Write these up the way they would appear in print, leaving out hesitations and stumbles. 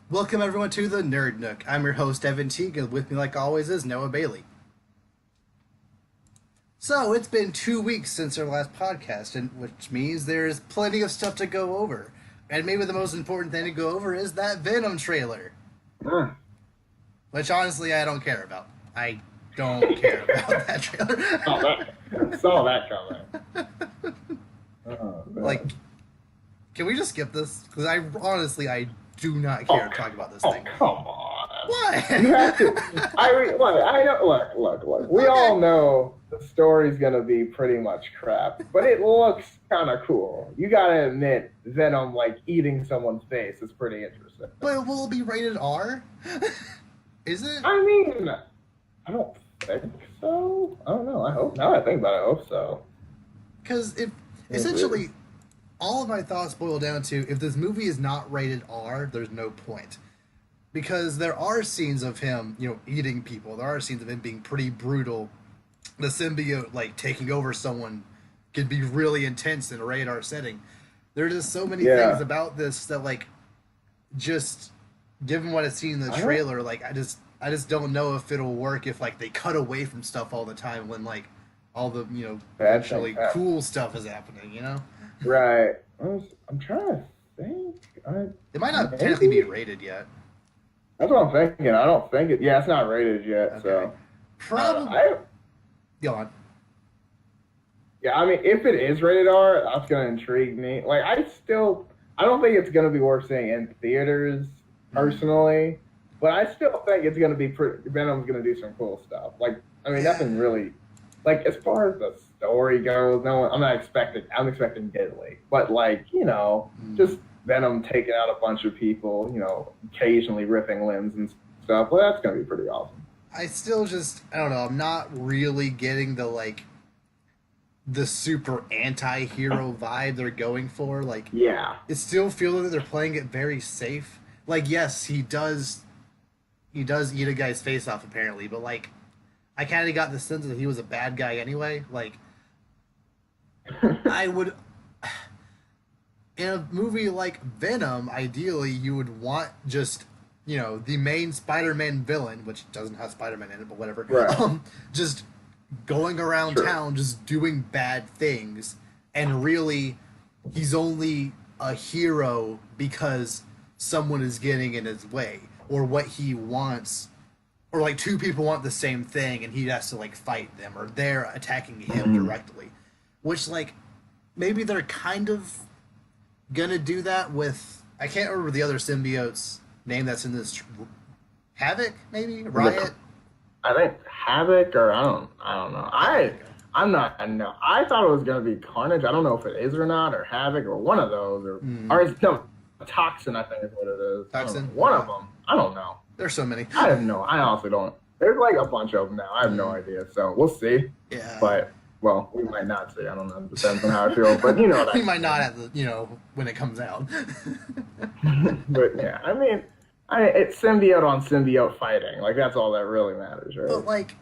Welcome everyone to the Nerd Nook. I'm your host Evan Teague, and with me, like always, is Noah Bailey. So it's been 2 weeks since our last podcast, and which means there's plenty of stuff to go over. And maybe the most important thing to go over is that Venom trailer, Mm. which honestly I don't care about. I don't care about that trailer. Saw that coming. Oh, man. Like, can we just skip this? Because I do not care to talk about this thing. Come on. Why? You have to. Look. We all know the story's gonna be pretty much crap, but it looks kind of cool. You gotta admit, Venom eating someone's face is pretty interesting. But will it be rated R? Is it? I mean, I don't think so. I don't know. I hope. Now that I think about it, I hope so. Because if essentially all of my thoughts boil down to if this movie is not rated R, there's no point. Because there are scenes of him, eating people. There are scenes of him being pretty brutal. The symbiote, taking over someone can be really intense in a rated R setting. There's just so many things about this that, just given what I've seen in the trailer, I just don't know if it'll work if, they cut away from stuff all the time when, all the, actually cool stuff is happening, Right. I'm trying to think. It might not technically be rated yet. That's what I'm thinking. I don't think it. Yeah, it's not rated yet. Okay. So Probably. Go on. Yeah, I mean, if it is rated R, that's gonna intrigue me. I don't think it's gonna be worth seeing in theaters personally, but I still think it's gonna be Venom's gonna do some cool stuff. Nothing really. As far as the story goes, I'm expecting diddly, but just Venom taking out a bunch of people, occasionally ripping limbs and stuff. Well, that's gonna be pretty awesome. I still I don't know. I'm not really getting the super anti-hero vibe they're going for. It still feels like they're playing it very safe. Yes, he does eat a guy's face off apparently, but I kind of got the sense that he was a bad guy anyway. I would, in a movie like Venom, ideally you would want just, the main Spider-Man villain, which doesn't have Spider-Man in it, but whatever. Right. Just going around town, just doing bad things, and really, he's only a hero because someone is getting in his way, or what he wants. Or two people want the same thing and he has to fight them, or they're attacking him directly. Which maybe they're kind of gonna do that with, I can't remember the other symbiote's name that's in this. Havoc, maybe? Riot? I think Havoc, or I don't know. I'm not. I know. I thought it was gonna be Carnage. I don't know if it is or not, or Havoc, or one of those, or it's Toxin. I think is what it is. Toxin. One of them. I don't know. There's so many. I have no. I honestly don't. There's a bunch of them now. I have no idea. So we'll see. Yeah. But we might not see. I don't know. It depends on how I feel. But what we might not at the when it comes out. But yeah, I mean, it's symbiote on symbiote fighting. That's all that really matters, right? But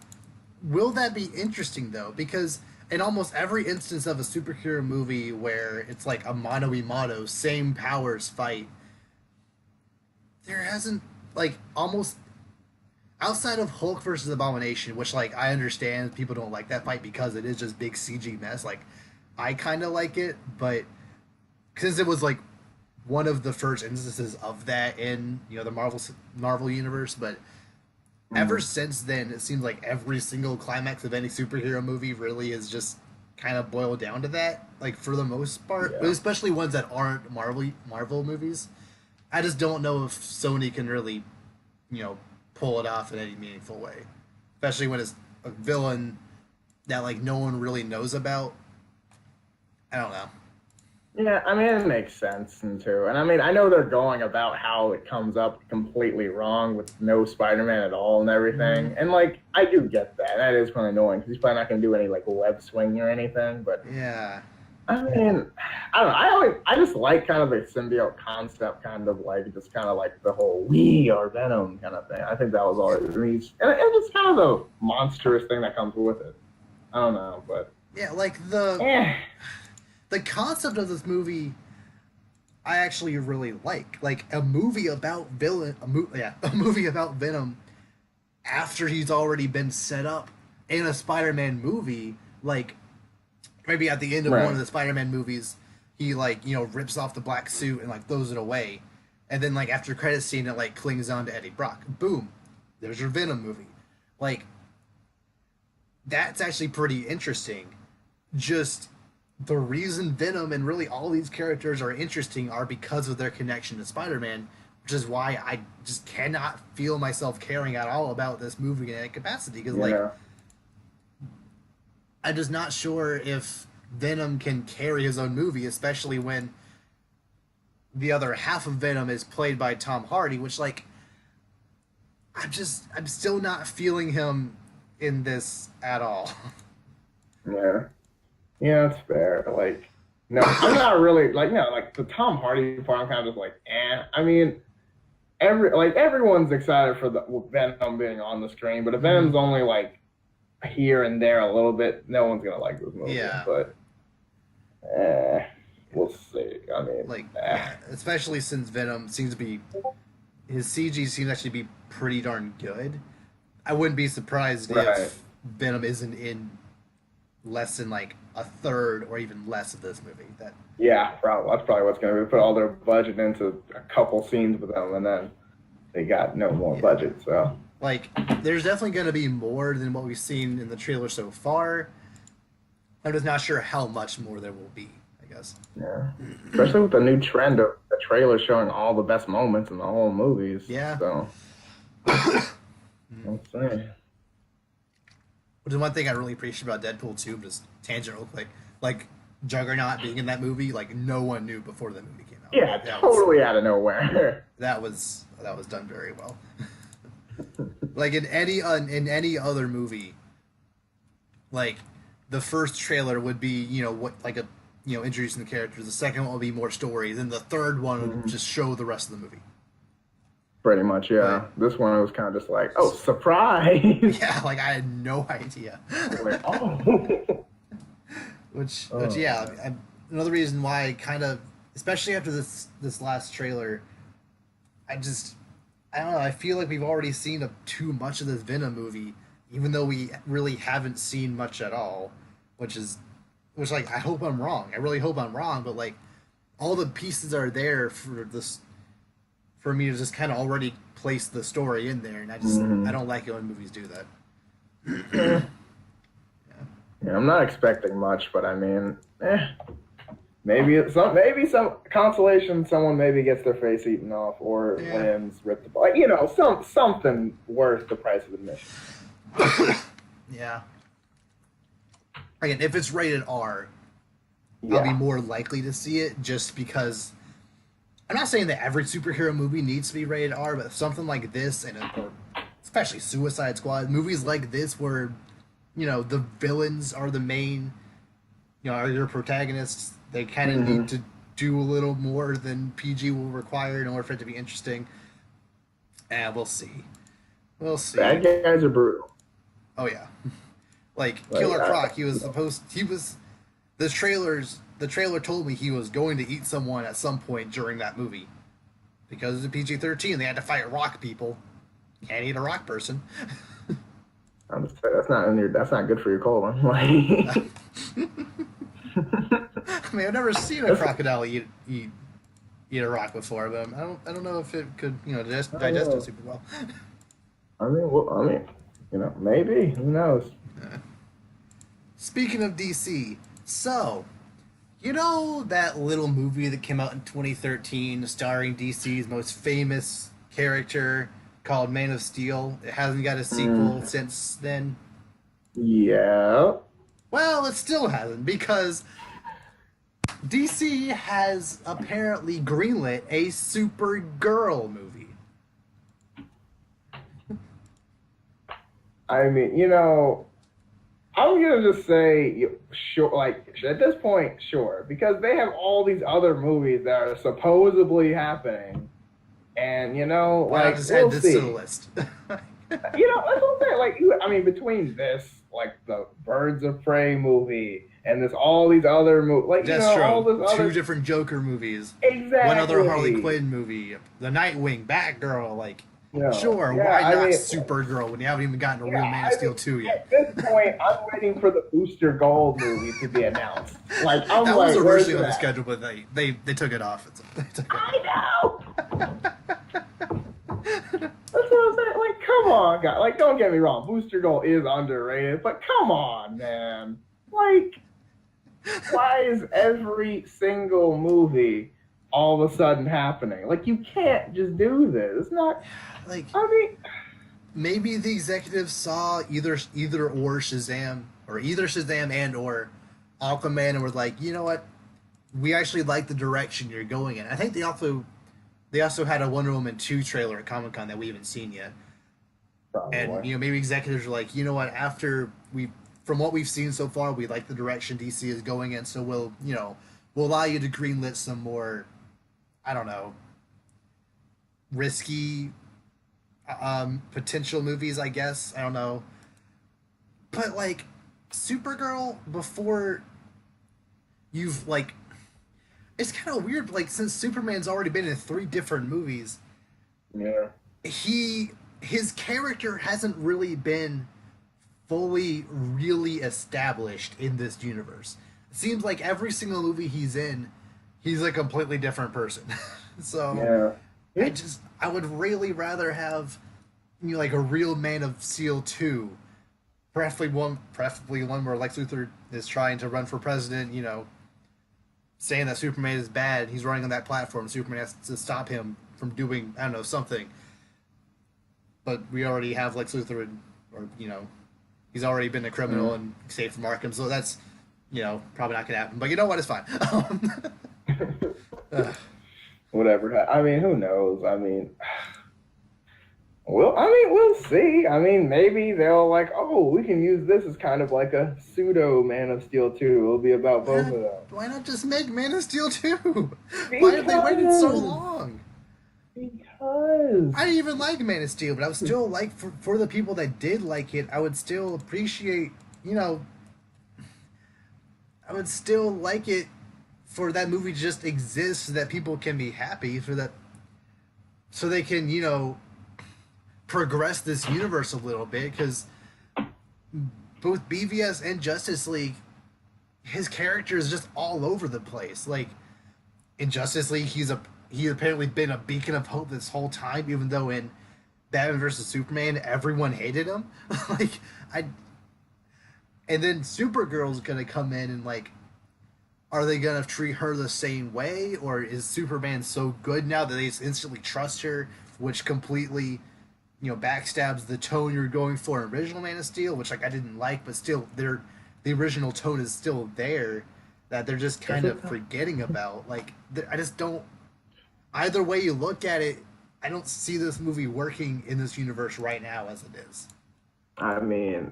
will that be interesting though? Because in almost every instance of a superhero movie where it's a mano-a-mano, same powers fight, there hasn't almost outside of Hulk versus Abomination, which I understand people don't like that fight because it is just big CG mess. I kind of like it, but since it was one of the first instances of that in the Marvel universe, but ever since then it seems like every single climax of any superhero movie really is just kind of boiled down to that, for the most part, but especially ones that aren't Marvel movies. I just don't know if Sony can really, pull it off in any meaningful way. Especially when it's a villain that, no one really knows about. I don't know. Yeah, I mean, it makes sense, too. And I mean, I know they're going about how it comes up completely wrong with no Spider-Man at all and everything. And, I do get that. That is kind of annoying because he's probably not going to do any, web swing or anything. But yeah. I mean, I don't know. I just like kind of the symbiote concept, just the whole "we are Venom" kind of thing. I think that was all it means, and just kind of the monstrous thing that comes with it. I don't know, but yeah, the concept of this movie, I actually really like a movie about a movie about Venom after he's already been set up in a Spider-Man movie. Like maybe at the end of one of Right. the Spider-Man movies, he like rips off the black suit and like throws it away, and then like after credit scene it like clings on to Eddie Brock. Boom, there's your Venom movie. Like that's actually pretty interesting. Just the reason Venom and really all these characters are interesting are because of their connection to Spider-Man, which is why I just cannot feel myself caring at all about this movie in any capacity. Because like Yeah. I'm just not sure if Venom can carry his own movie, especially when the other half of Venom is played by Tom Hardy, which like I'm still not feeling him in this at all. Yeah. Yeah, it's fair. Like, no, I'm not really like no, like the Tom Hardy part. I'm kind of just like, eh. I mean, everyone's excited for the Venom being on the screen, but if Venom's only like here and there a little bit, no one's gonna like this movie. Yeah. But we'll see. I mean, Like, yeah, especially since Venom seems to be his CG seems actually to be pretty darn good. I wouldn't be surprised Right. if Venom isn't in less than like a third or even less of this movie. That yeah, probably that's probably what's gonna be. Put all their budget into a couple scenes with them, and then they got no more budget. So like there's definitely going to be more than what we've seen in the trailer so far. I'm just not sure how much more there will be, I guess. yeah, especially with the new trend of the trailer showing all the best moments in the whole movies. Yeah. So let's see. Which is one thing I really appreciate about Deadpool 2, just tangent real quick. Like Juggernaut being in that movie, like no one knew before the movie came out. Yeah, That totally out of nowhere. that was done very well. Like in any other movie, like the first trailer would be what like a introducing the characters. The second one will be more story. Then the third one would just show the rest of the movie. Pretty much, yeah. Right. This one was kind of just like, oh, surprise! Yeah, like I had no idea. Like, oh. Which yeah, another reason why I kind of, especially after this last trailer, I don't know. I feel like we've already seen too much of this Venom movie, even though we really haven't seen much at all. Which like I hope I'm wrong. I really hope I'm wrong. But like all the pieces are there for me to just kind of already place the story in there, and I don't like it when movies do that. Yeah, I'm not expecting much, but I mean, maybe some consolation. Someone maybe gets their face eaten off or wins, ripped apart. Something worth the price of admission. Yeah. Again, if it's rated R, I'll be more likely to see it just because I'm not saying that every superhero movie needs to be rated R, but something like this or especially Suicide Squad, movies like this where the villains are the main are your protagonists, they kind of need to do a little more than PG will require in order for it to be interesting. And we'll see. Bad guys are brutal. Oh yeah. Like Killer Croc, the trailer told me he was going to eat someone at some point during that movie. Because it's a PG-13, they had to fight rock people. Can't eat a rock person. I'm just saying, that's not good for your colon. Like, I mean, I've never seen a crocodile eat a rock before, but I don't know if it could digest it super well. I mean, maybe, who knows? Speaking of DC, so that little movie that came out in 2013 starring DC's most famous character called Man of Steel? It hasn't got a sequel since then. Yeah. Well, it still hasn't, because DC has apparently greenlit a Supergirl movie. I mean, I'm gonna just say, sure. Like at this point, sure, because they have all these other movies that are supposedly happening, and like just we'll add this see. to the list. That's what I'm saying. Like, between this, like the Birds of Prey movie, and there's all these other movies, like That's all true. this other Two different Joker movies. exactly. One other Harley Quinn movie. The Nightwing, Batgirl. Like, No. sure, Yeah, why not I mean, Supergirl when you haven't even gotten a real Man of Steel 2 yet? At this point, I'm waiting for the Booster Gold movie to be announced. Like, I'm that like, was originally on the that? schedule, but they took it off. I know. That's what I'm saying. Like, come on, guys. Like, don't get me wrong. Booster Gold is underrated, but come on, man. Like, why is every single movie all of a sudden happening? Like, you can't just do this. It's not. Like, I mean, maybe the executives saw either or Shazam, or either Shazam and or Aquaman, and were like, you know what, we actually like the direction you're going in. I think they also had a Wonder Woman 2 trailer at Comic-Con that we haven't seen yet. probably. And maybe executives are like, you know what, from what we've seen so far, we like the direction DC is going in, so we'll allow you to greenlit some more, I don't know, risky potential movies, I guess. I don't know. But like Supergirl, before you've like, it's kind of weird, like, since Superman's already been in 3 different movies, Yeah. his character hasn't really been fully really established in this universe. It seems like every single movie he's in, he's a completely different person. So Yeah. I would really rather have like a real Man of Steel 2, preferably one where Lex Luthor is trying to run for president, saying that Superman is bad. He's running on that platform. Superman has to stop him from doing, I don't know, something. But we already have Lex Luthor, he's already been a criminal and saved from Arkham, so that's, probably not gonna happen. But you know what? It's fine. Whatever. I mean, who knows? I mean, we'll see. I mean, maybe they'll we can use this as kind of like a pseudo Man of Steel 2. It'll be about both of them. Why not just make Man of Steel 2? Why have they waited so long? Because I didn't even like Man of Steel, but I was still for the people that did like it, I would still appreciate, I would still like it for that movie to just exist so that people can be happy, so they can, progress this universe a little bit, because both BVS and Justice League, his character is just all over the place. Like, in Justice League, he's apparently been a beacon of hope this whole time, even though in Batman vs. Superman, everyone hated him. And then Supergirl's gonna come in and are they gonna treat her the same way, or is Superman so good now that they just instantly trust her, which completely, backstabs the tone you're going for in original Man of Steel, which I didn't like, but still, the original tone is still there, that they're just kind of forgetting about. I just don't. Either way you look at it, I don't see this movie working in this universe right now as it is. I mean,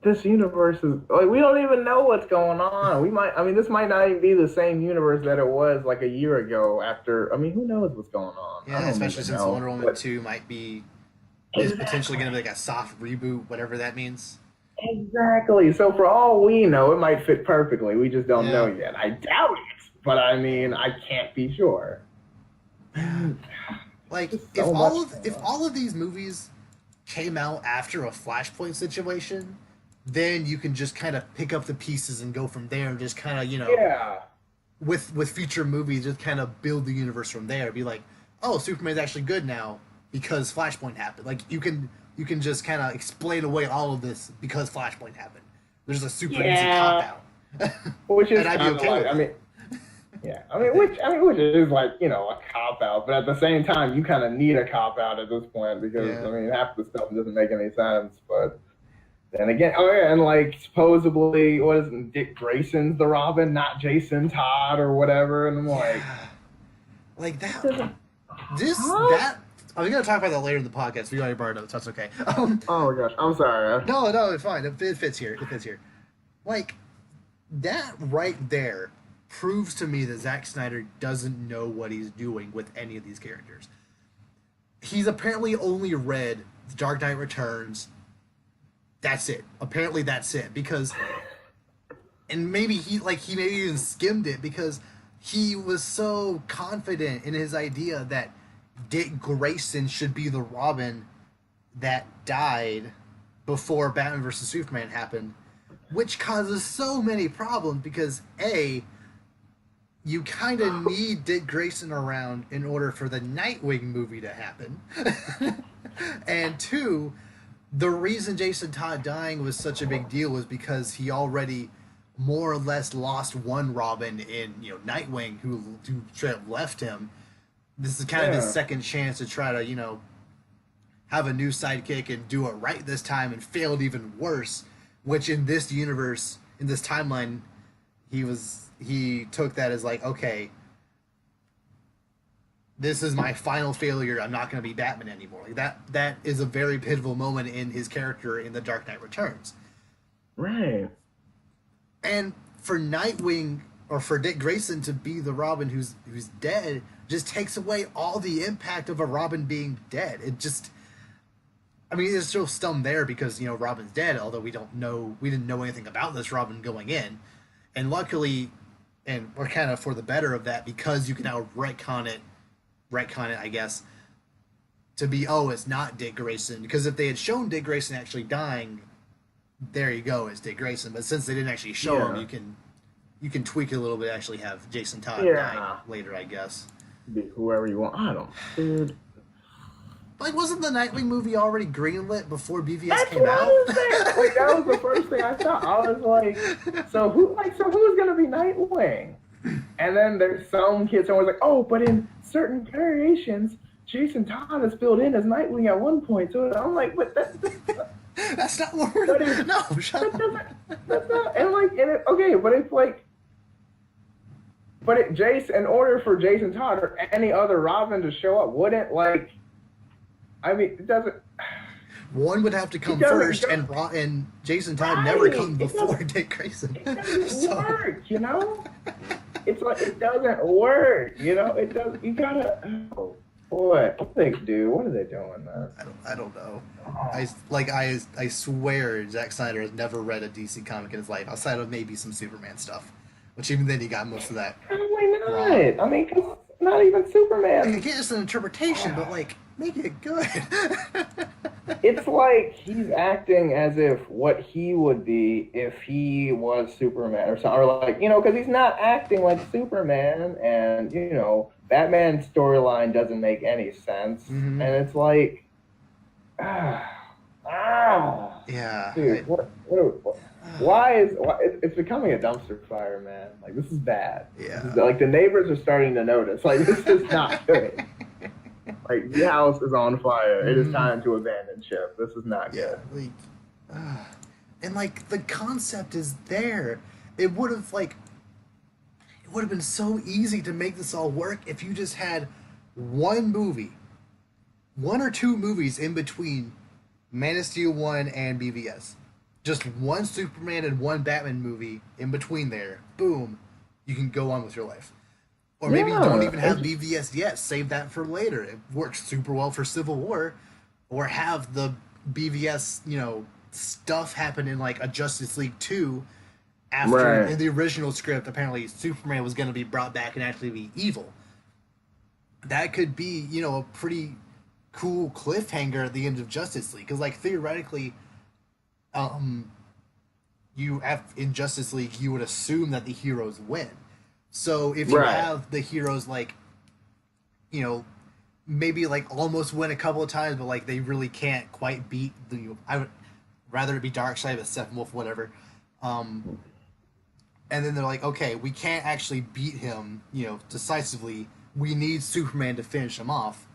this universe is we don't even know what's going on. This might not even be the same universe that it was a year ago. After, who knows what's going on? Yeah, especially since Wonder Woman 2 is potentially going to be a soft reboot, whatever that means. Exactly. So for all we know, it might fit perfectly. We just don't know yet. I doubt it, but I can't be sure. If all of these movies came out after a Flashpoint situation, then you can just kind of pick up the pieces and go from there, and just kind of with future movies, just kind of build the universe from there. Be like, oh, Superman's actually good now because Flashpoint happened. You can just kind of explain away all of this because Flashpoint happened. There's a super easy cop out, which is and I'd be okay with it. Which is a cop out, but at the same time, you kind of need a cop out at this point because half the stuff doesn't make any sense. But then again, and supposedly, what is it, Dick Grayson's the Robin, not Jason Todd or whatever, and I'm that. That. I'm gonna talk about that later in the podcast. We already brought it up, so that's okay. Oh my gosh, I'm sorry. No, it's fine. It fits here. That right there proves to me that Zack Snyder doesn't know what he's doing with any of these characters. He's apparently only read The Dark Knight Returns. That's it. Apparently that's it. Because and maybe he maybe even skimmed it because he was so confident in his idea that Dick Grayson should be the Robin that died before Batman vs Superman happened, which causes so many problems because A, you kind of need Dick Grayson around in order for the Nightwing movie to happen. And two, the reason Jason Todd dying was such a big deal was because he already more or less lost one Robin in Nightwing who straight up left him. This is kind of his second chance to try to have a new sidekick and do it right this time, and failed even worse. Which in this universe, in this timeline, he took that as like, okay, this is my final failure. I'm not going to be Batman anymore. Like that is a very pivotal moment in his character in The Dark Knight Returns. Right. And for Nightwing or for Dick Grayson to be the Robin who's dead just takes away all the impact of a Robin being dead. It just, I mean, there's still some there because Robin's dead. Although we didn't know anything about this Robin going in, and luckily, and we're kind of for the better of that because you can now retcon it, I guess, to be, oh, it's not Dick Grayson. Because if they had shown Dick Grayson actually dying, there you go, it's Dick Grayson. But since they didn't actually show him, you can tweak it a little bit. Actually, have Jason Todd die later, I guess. Be whoever you want. I don't, dude. Like, wasn't the Nightwing movie already greenlit before BVS That's came out? Like, that was the first thing I thought. I was like, so who's gonna be Nightwing? And then there's some kid, someone's like, oh, but in certain variations, Jason Todd is filled in as Nightwing at one point. So I'm like, but that's not what we're doing. No, shut up. That's not, okay, but it's like, in order for Jason Todd or any other Robin to show up, wouldn't, like, I mean, it doesn't. One would have to come first, and Jason Todd never comes before Dick Grayson. It doesn't work, It's like, it doesn't work, It doesn't. You gotta. Oh, boy, what do they do? What are they doing, man? I don't know. I swear Zack Snyder has never read a DC comic in his life outside of maybe some Superman stuff, which even then he got most of that. Probably not. Wrong. I mean, 'cause not even Superman. Like, again, it's an interpretation, but make it good. It's like he's acting as if what he would be if he was Superman or something, or like, because he's not acting like Superman, and Batman's storyline doesn't make any sense, and it's like, yeah, dude, why it's becoming a dumpster fire, man? Like, this is bad. Yeah, like the neighbors are starting to notice. Like, this is not good. Like, the house is on fire. It is time to abandon ship. This is not good. And the concept is there. It would have been so easy to make this all work if you just had one or two movies in between Man of Steel 1 and BVS. Just one Superman and one Batman movie in between there. Boom. You can go on with your life. Or maybe you don't even have BVS yet. Save that for later. It works super well for Civil War. Or have the BVS, stuff happen in a Justice League 2 after in the original script apparently Superman was going to be brought back and actually be evil. That could be, a pretty cool cliffhanger at the end of Justice League. Because theoretically, you have in Justice League you would assume that the heroes win. So if you have the heroes maybe almost win a couple of times, but they really can't quite beat I would rather it be Darkseid, but Steppenwolf, whatever. And then they're like, okay, we can't actually beat him, decisively. We need Superman to finish him off.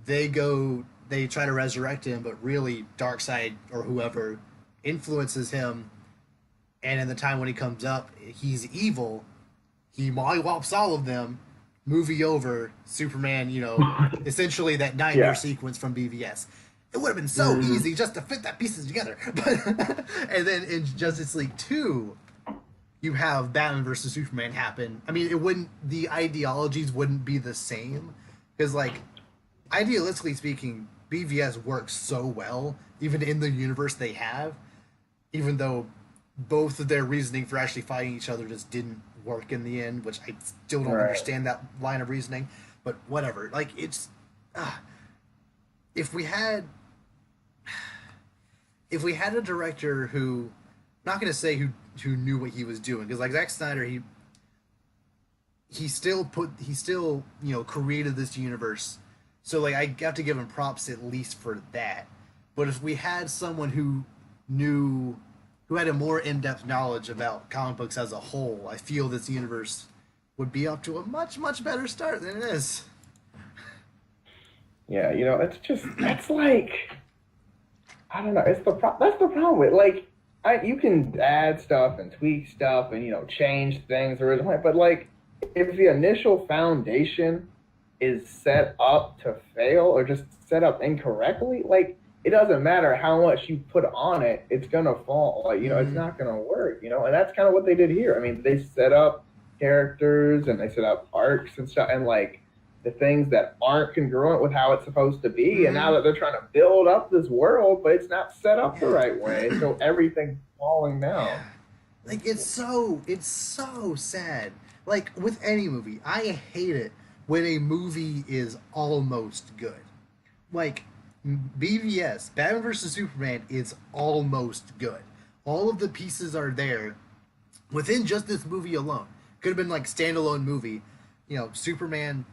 They try to resurrect him, but really Darkseid or whoever influences him. And in the time when he comes up, he's evil. He mollywops all of them. Movie over. Superman, essentially that nightmare sequence from BVS. It would have been so easy just to fit that pieces together. And then in Justice League 2, you have Batman versus Superman happen. I mean, the ideologies wouldn't be the same. Because, idealistically speaking, BVS works so well, even in the universe they have, even though both of their reasoning for actually fighting each other just didn't work in the end, which I still don't Right. understand that line of reasoning. But whatever. Like it's if we had a director who, not going to say who knew what he was doing, because like Zack Snyder, he still created this universe, so like I have to give him props at least for that. But if we had someone who had a more in-depth knowledge about comic books as a whole, I feel this universe would be up to a much better start than it is. Yeah, it's like, I don't know. That's the problem with, like, you can add stuff and tweak stuff and change things originally, but like if the initial foundation is set up to fail or just set up incorrectly, like it doesn't matter how much you put on it, it's gonna fall. Like it's not gonna work. And that's kind of what they did here. I mean, they set up characters and they set up arcs and stuff, and like the things that aren't congruent with how it's supposed to be. And now that they're trying to build up this world, but it's not set up the right way, so everything's falling down. Like it's so sad. Like with any movie, I hate it when a movie is almost good. Like BVS, Batman vs Superman, is almost good. All of the pieces are there within just this movie alone. Could have been like standalone movie. Superman,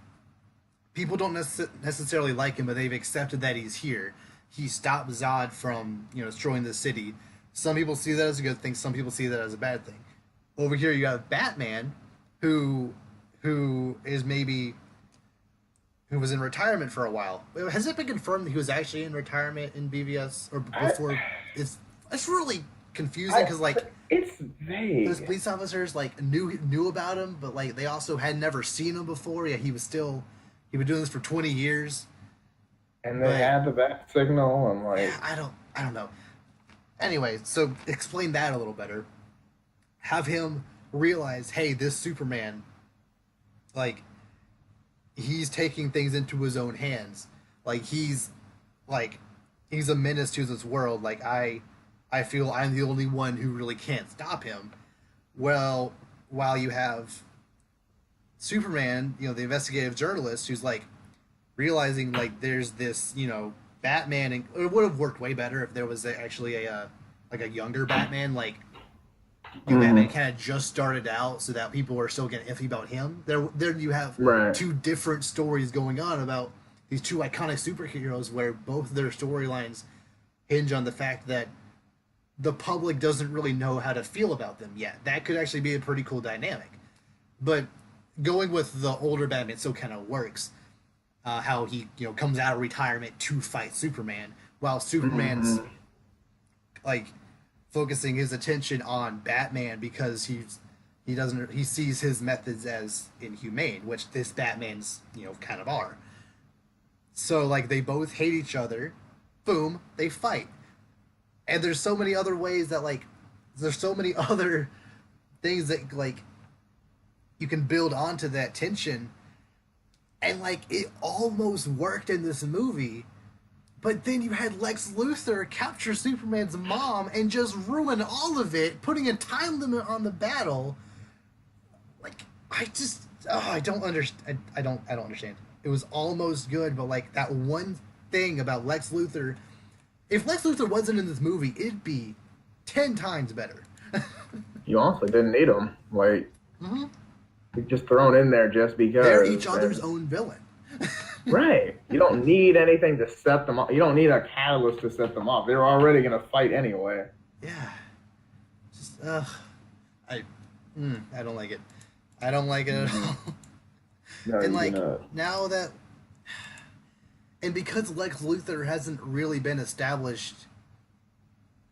people don't necessarily like him, but they've accepted that he's here. He stopped Zod from destroying the city. Some people see that as a good thing. Some people see that as a bad thing. Over here, you have Batman, who is maybe who was in retirement for a while. Has it been confirmed that he was actually in retirement in BVS or before? It's really confusing because like it's vague. Those police officers like knew about him, but like they also had never seen him before. Yeah, he'd been doing this for 20 years. And they had the bat signal and like I don't know. Anyway, so explain that a little better. Have him realize, hey, this Superman, like, he's taking things into his own hands. Like he's a menace to this world. Like I feel I'm the only one who really can't stop him. Well, while you have Superman, the investigative journalist who's like realizing like there's this, Batman, and it would have worked way better if there was actually a younger Batman, like Batman kind of just started out, so that people were still getting iffy about him. There you have two different stories going on about these two iconic superheroes, where both their storylines hinge on the fact that the public doesn't really know how to feel about them yet. That could actually be a pretty cool dynamic. But going with the older Batman still kind of works. How he comes out of retirement to fight Superman, while Superman's like focusing his attention on Batman because he sees his methods as inhumane, which this Batman's kind of are. So like they both hate each other, boom, they fight. And there's so many other ways that like there's so many other things that like you can build onto that tension. And, like, it almost worked in this movie, but then you had Lex Luthor capture Superman's mom and just ruin all of it, putting a time limit on the battle. Like, I don't understand. I don't understand. It was almost good, but, like, that one thing about Lex Luthor, if Lex Luthor wasn't in this movie, it'd be 10 times better. You honestly didn't need him. Like, just thrown in there just because. They're each other's own villain. Right. You don't need anything to set them off. You don't need a catalyst to set them off. They're already going to fight anyway. Yeah. Just, I don't like it. I don't like it at all. No, and like, not. now that... And because Lex Luthor hasn't really been established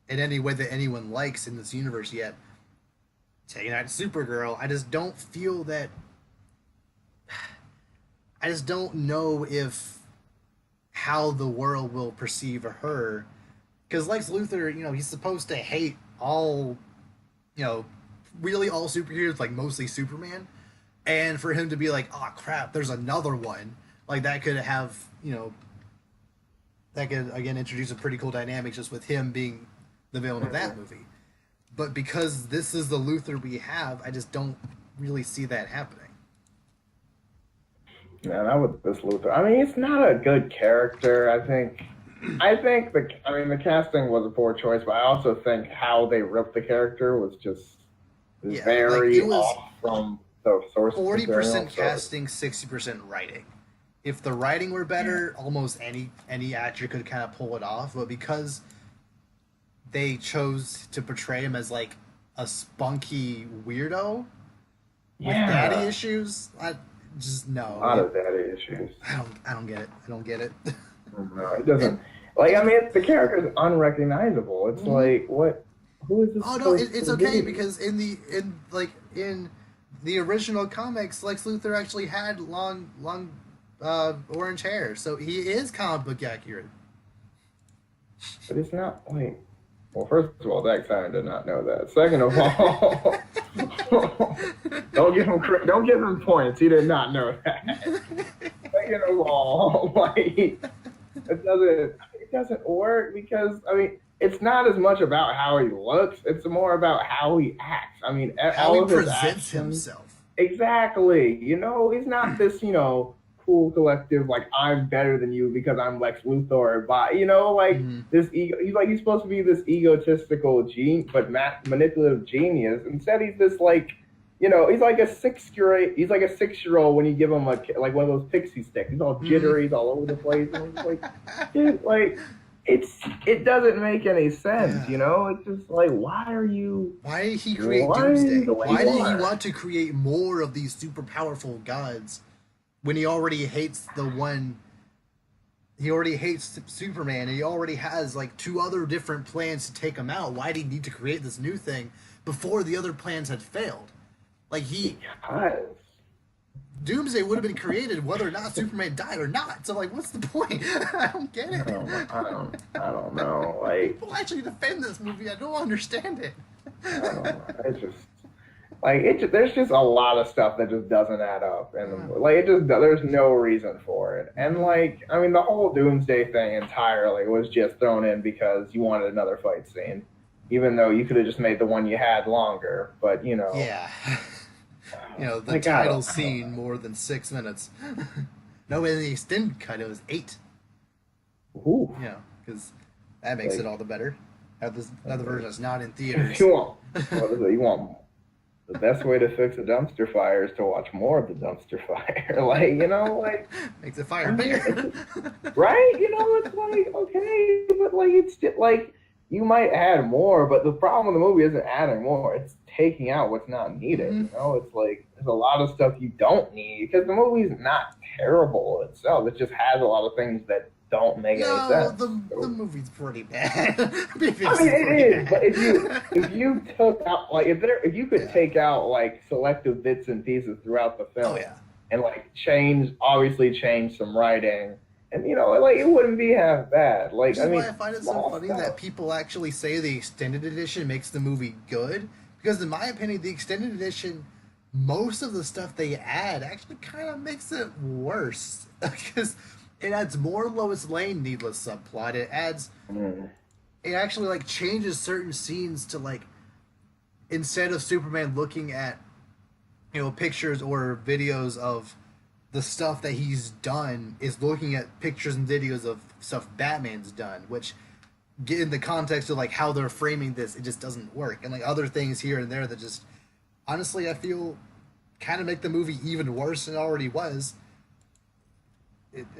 in any way that anyone likes in this universe yet, taking out Supergirl, I just don't feel that... I just don't know how the world will perceive her. Because Lex Luthor, he's supposed to hate all, really all superheroes, like mostly Superman. And for him to be like, oh crap, there's another one. Like that could have, that could, again, introduce a pretty cool dynamic just with him being the villain of that movie. But because this is the Luthor we have, I just don't really see that happening. Yeah, not with this Luthor. I mean, he's not a good character. I think the casting was a poor choice, but I also think how they ripped the character was just very it was off from the source 40% material. casting, 60% writing. If the writing were better, almost any actor could kind of pull it off. But because they chose to portray him as like a spunky weirdo with daddy issues, I just no. A lot of daddy issues. I don't get it. I don't get it. No, it doesn't. Like, I mean, the character is unrecognizable. It's like, what? Who is this? Oh no, it's okay because in the original comics, Lex Luthor actually had long orange hair, so he is comic book accurate. But it's not like. Well, first of all, Zack Snyder did not know that. Second of all, don't give him points. He did not know that. Second of all, like it doesn't work because I mean it's not as much about how he looks; it's more about how he acts. I mean, how all he of his presents actions, himself. Exactly. He's not this cool collective like I'm better than you because I'm Lex Luthor, but this ego. He's supposed to be this egotistical manipulative genius. Instead, he's this he's like a 6-year-old. He's like a 6-year-old when you give him one of those pixie sticks. He's all jittery, he's all over the place. And it's like, dude, it doesn't make any sense. It's just like, why did he create Doomsday? Why did he want to create more of these super powerful gods? When he already hates he already hates Superman, and he already has 2 other different plans to take him out. Why did he need to create this new thing before the other plans had failed? Doomsday would have been created whether or not Superman died or not. So what's the point? I don't get it. I don't know. People actually defend this movie. I don't understand it. I don't know. It's just. There's just a lot of stuff that just doesn't add up, and there's no reason for it. And the whole Doomsday thing entirely was just thrown in because you wanted another fight scene, even though you could have just made the one you had longer. But yeah, the title scene more than 6 minutes. No, in the extended cut it was 8. Ooh. Because that makes it all the better. Have this another version that's not in theaters. You want. The best way to fix a dumpster fire is to watch more of the dumpster fire. Makes the fire bigger. Right? It's okay, but it's just you might add more, but the problem with the movie isn't adding more; it's taking out what's not needed. Mm-hmm. It's there's a lot of stuff you don't need because the movie's not terrible itself. It just has a lot of things that don't make any sense. The movie's pretty bad. It is. But if you took out if you could take out selective bits and pieces throughout the film, and change some writing, and it wouldn't be half bad. Why I find it so funny that people actually say the extended edition makes the movie good, because in my opinion, the extended edition, most of the stuff they add actually kind of makes it worse because. It adds more Lois Lane needless subplot. It adds, it actually changes certain scenes to instead of Superman looking at, pictures or videos of the stuff that he's done, is looking at pictures and videos of stuff Batman's done, which, in the context of how they're framing this, it just doesn't work. And other things here and there that just, honestly, I feel kind of make the movie even worse than it already was.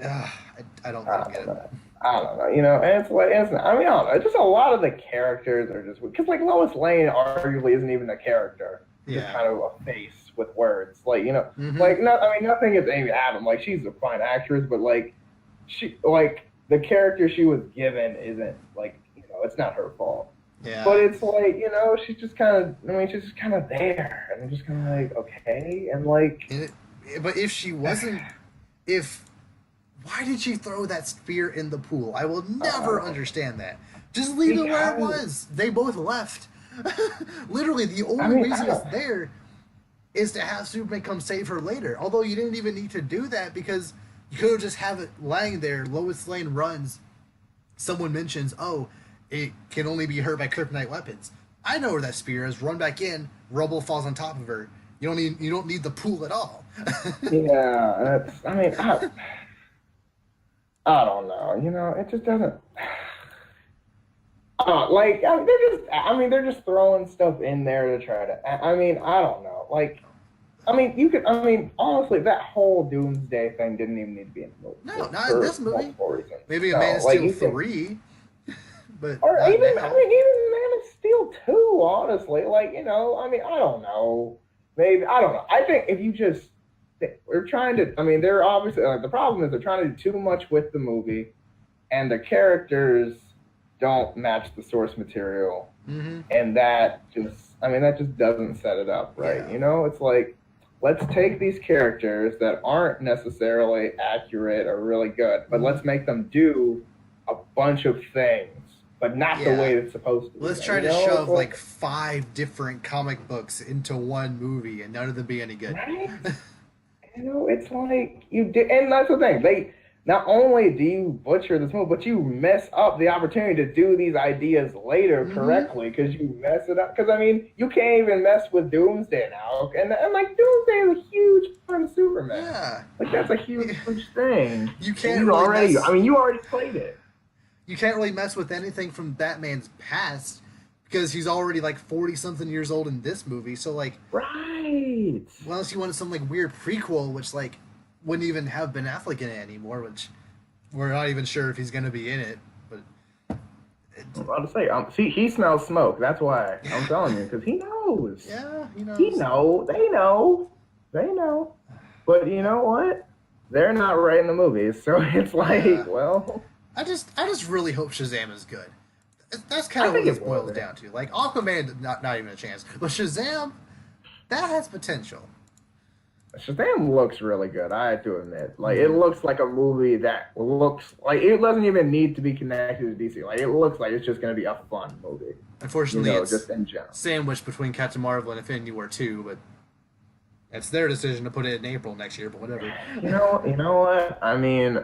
I don't get it. I don't know, and it's I don't know. Just a lot of the characters are just because Lois Lane arguably isn't even a character. Yeah. Just kind of a face with words, Mm-hmm. Nothing against Amy Adams. She's a fine actress, but she the character she was given isn't it's not her fault. Yeah. But it's she's just kind of she's just kind of there, and I'm just kind of okay, and but if she wasn't, why did she throw that spear in the pool? I will never understand that. Just leave it where it was. They both left. Literally, the only reason it's there is to have Superman come save her later. Although you didn't even need to do that because you could have just have it lying there. Lois Lane runs. Someone mentions, it can only be hurt by kryptonite weapons. I know where that spear is. Run back in. Rubble falls on top of her. You don't need the pool at all. Yeah, that's. I mean, I don't know. You know, it just doesn't. Like I mean, they're just throwing stuff in there to try to. I mean, I don't know. Like, I mean, you could. I mean, honestly, that whole Doomsday thing didn't even need to be in the movie. No, not in this movie. Maybe a No, Man of like, Steel 3. But or even, now. I mean, even Man of Steel 2, honestly. Like, you know, I mean, I don't know. Maybe, I don't know. I think if you just, we're trying to, I mean, they're obviously, like, the problem is they're trying to do too much with the movie, and the characters don't match the source material. Mm-hmm. And that just doesn't set it up right. Yeah. You know, it's like, let's take these characters that aren't necessarily accurate or really good, but let's make them do a bunch of things, but not the way it's supposed to. Let's try to shove like 5 different comic books into one movie, and none of them be any good. Right? You know, it's like you did, and that's the thing. They not only do you butcher this movie, but you mess up the opportunity to do these ideas later correctly because you mess it up. Because I mean, you can't even mess with Doomsday now, and like Doomsday is a huge part of Superman. Yeah, like that's a huge thing. You can't you really already. mess... I mean, you already played it. You can't really mess with anything from Batman's past because he's already like 40-something years old in this movie. So like, right? Unless you wanted some like weird prequel, which like wouldn't even have Ben Affleck in it anymore, which we're not even sure if he's going to be in it. But I'm about to say, see, he smells smoke. That's why I'm telling you, because he knows. Yeah, he knows. He know. They know. They know. But you know what? They're not writing the movies, so it's like, well. I just really hope Shazam is good. That's kind of what this boils down to. Like Aquaman, not even a chance. But Shazam, that has potential. Shazam looks really good, I have to admit. Like, it looks like a movie that looks like it doesn't even need to be connected to DC. Like, it looks like it's just going to be a fun movie. Unfortunately, you know, it's just in general. Sandwiched between Captain Marvel and Infinity War 2, but it's their decision to put it in April next year, but whatever. You know what? I mean,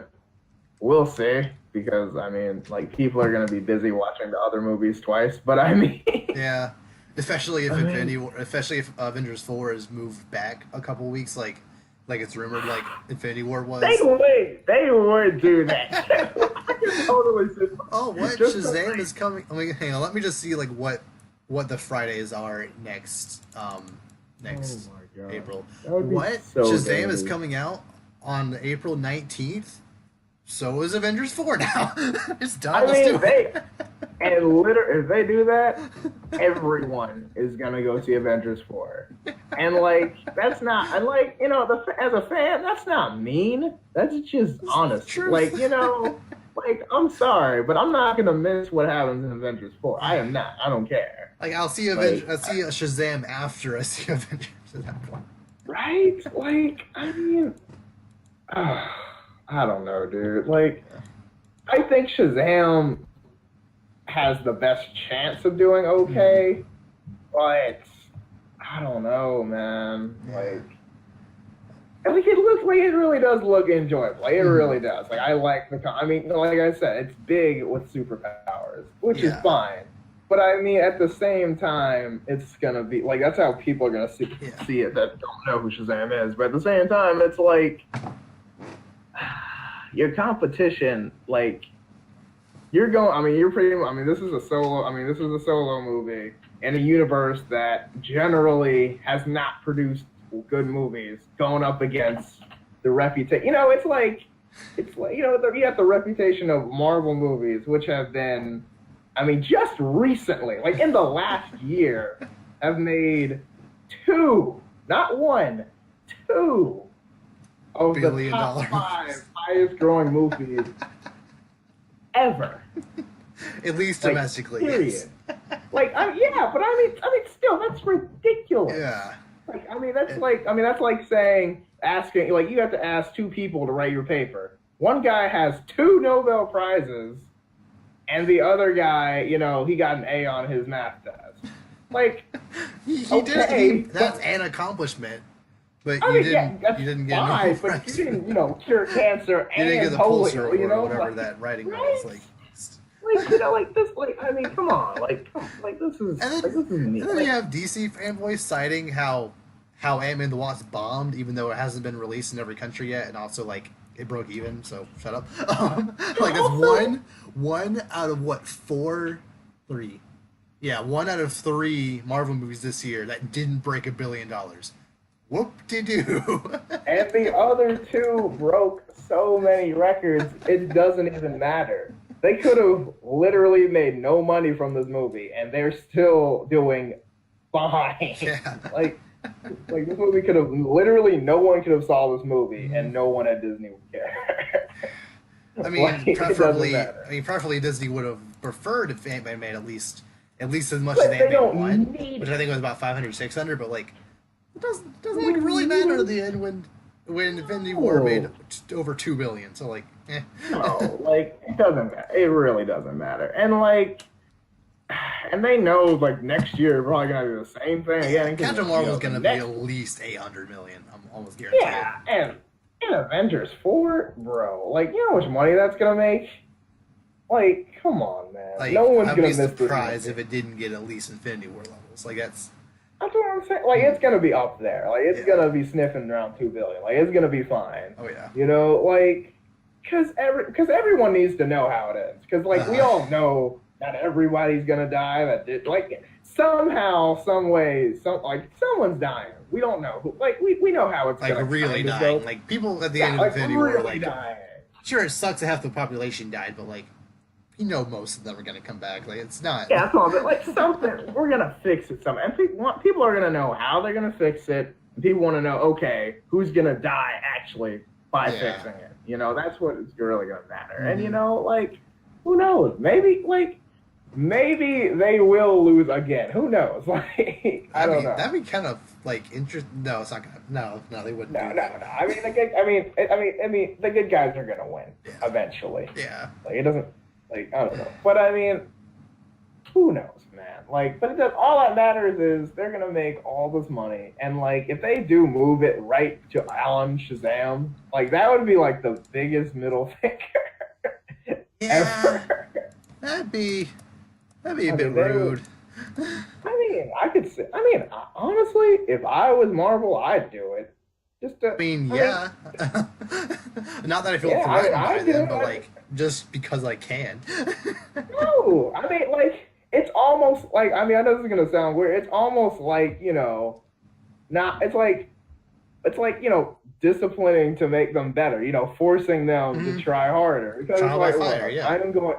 we'll see. Because, I mean, like, people are going to be busy watching the other movies twice. But, I mean... Yeah. Especially if Avengers 4 is moved back a couple weeks, like it's rumored like Infinity War was. They would do that. I can totally see. Oh, what? Shazam is coming... I mean, hang on. Let me just see, like, what the Fridays are next April. What? So Shazam is coming out on April 19th? So is Avengers 4 now. It's done. I mean, if they do that, everyone is gonna go see Avengers 4. And like, that's not, and like, you know, as a fan, that's not mean. That's just honest. True. Like, you know, like, I'm sorry, but I'm not gonna miss what happens in Avengers 4. I am not. I don't care. Like, I'll see a Shazam after I see Avengers at that point. Right? Like, I mean, I don't know, dude. Like, I think Shazam has the best chance of doing okay, but I don't know, man. Like it looks like it really does look enjoyable. Like, it really does. Like, I like I mean, like I said, it's big with superpowers, which is fine. But I mean, at the same time, it's gonna be like that's how people are gonna see it that don't know who Shazam is. But at the same time, it's like. Your competition, like, you're going. I mean, you're pretty. I mean, this is a solo movie in a universe that generally has not produced good movies. Going up against the reputation, you know, it's like you know, you have the reputation of Marvel movies, which have been, I mean, just recently, like in the last year, have made 2, not 1, 2. Of the top 5 highest growing movies ever. At least domestically. Period. Yes. Like, but I mean, still, that's ridiculous. Yeah. Like, I mean, that's like saying, asking, like, you have to ask 2 people to write your paper. One guy has 2 Nobel Prizes, and the other guy, you know, he got an A on his math test. Like, that's an accomplishment. But you didn't get fine, but you didn't, you know, cure cancer and you didn't get the polio, Pulitzer you know, or whatever like, that writing was. Like, Like, you know, like this, like, I mean, come on, like this is, neat. And then you have DC fanboys citing how Ant-Man the Wasp bombed, even though it hasn't been released in every country yet, and also like it broke even. So shut up. Like that's one out of what three? Yeah, 1 out of 3 Marvel movies this year that didn't break $1 billion. Whoop-de-doo. And the other 2 broke so many records, it doesn't even matter. They could have literally made no money from this movie, and they're still doing fine. Yeah. Like this movie could have literally, no one could have saw this movie, and no one at Disney would care. I mean, preferably Disney would have preferred if Ant-Man made at least as much as Ant-Man 1, which I think was about 500, 600, but like it doesn't like really matter at the end when Infinity War made over $2 billion. So like, no, like it doesn't matter. It really doesn't matter. And like, and they know like next year we're probably gonna do the same thing again. Captain Marvel's gonna be at least 800 million. I'm almost guaranteed. Yeah, and in Avengers 4, bro, like you know how much money that's gonna make? Like, come on, man. Like, no one's gonna be miss this. Surprised if it didn't get at least Infinity War levels. Like that's what I'm saying. Like it's gonna be up there. Like it's gonna be sniffing around 2 billion. Like it's gonna be fine. Oh yeah. You know, like because everyone needs to know how it ends. Because like we all know that everybody's gonna die. Like somehow, some way, someone's dying. We don't know who. Like we know how it's like gonna really dying. Go. Like people at the end of Infinity War are like dying. Sure, it sucks that half the population died, but like you know most of them are gonna come back. Like it's not. Yeah, that's all. But like something, we're gonna fix it. Something, and people are gonna know how they're gonna fix it. And people want to know, okay, who's gonna die actually by fixing it. You know, that's what is really gonna matter. Mm-hmm. And you know, like, who knows? Maybe they will lose again. Who knows? Like, I don't know. That'd be kind of like interesting. No, it's not gonna. No, they wouldn't. No. I mean, the good guys are gonna win eventually. Yeah. Like it doesn't. Like I don't know, but I mean, who knows, man? Like, but all that matters is they're gonna make all this money, and like if they do move it right to Alan Shazam, like that would be like the biggest middle finger ever. That'd be a bit rude. I mean, I could say. I mean, honestly, if I was Marvel, I'd do it. Not that I feel threatened by them, but like just because I can. No, I mean, like it's almost like I know this is gonna sound weird. It's almost like it's like disciplining to make them better. Forcing them to try harder because trial it's like by fire, yeah. I'm going.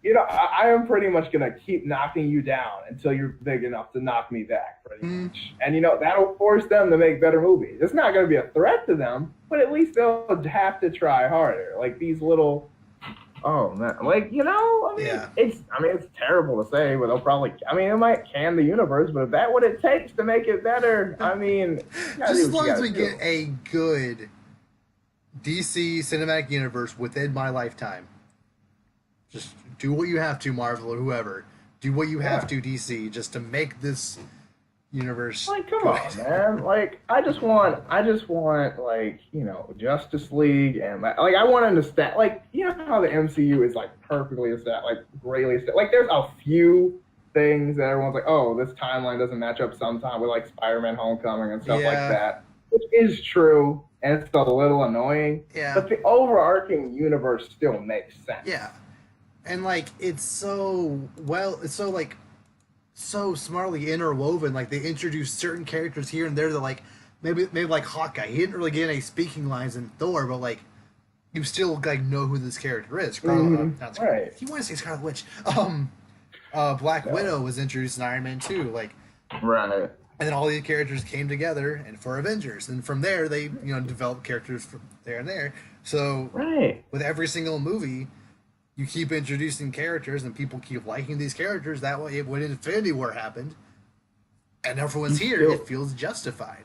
I am pretty much going to keep knocking you down until you're big enough to knock me back, pretty much. And, that'll force them to make better movies. It's not going to be a threat to them, but at least they'll have to try harder. Like, these little, oh, man. Like, it's terrible to say, but they'll probably, it might can the universe, but if that's what it takes to make it better, just as long as we get a good DC cinematic universe within my lifetime. Just do what you have to, Marvel or whoever. Do what you have to, DC, just to make this universe. Like, come on, man. Like, I just want, like, Justice League and like, I want them to stat. Like, how the MCU is like perfectly established, like greatly established. Like, there's a few things that everyone's like, oh, this timeline doesn't match up sometime with like Spider-Man: Homecoming and stuff like that, which is true, and it's a little annoying. Yeah. But the overarching universe still makes sense. Yeah. And like it's so smartly interwoven. Like they introduce certain characters here and there that like maybe like Hawkeye. He didn't really get any speaking lines in Thor, but like you still like know who this character is. Right. You want to say Scarlet Witch? Black Widow was introduced in Iron Man 2. Like right. And then all these characters came together and for Avengers, and from there they developed characters from there and there. So with every single movie. You keep introducing characters, and people keep liking these characters. That way, when Infinity War happened, and everyone's here, it feels justified.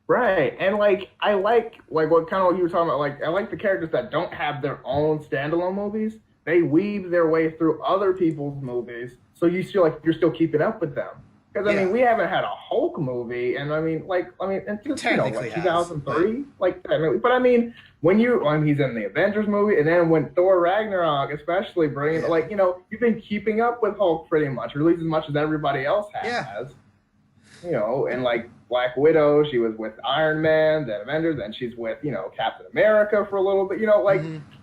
Right, and like I like what kind of what you were talking about. Like I like the characters that don't have their own standalone movies. They weave their way through other people's movies, so you feel like you're still keeping up with them. Because I mean, we haven't had a Hulk movie, and I mean, and just Technically has, 2003, like that. But I mean, when he's in the Avengers movie, and then when Thor Ragnarok, especially bringing you've been keeping up with Hulk pretty much, or at least as much as everybody else has. And like Black Widow, she was with Iron Man, then Avengers, then she's with, Captain America for a little bit,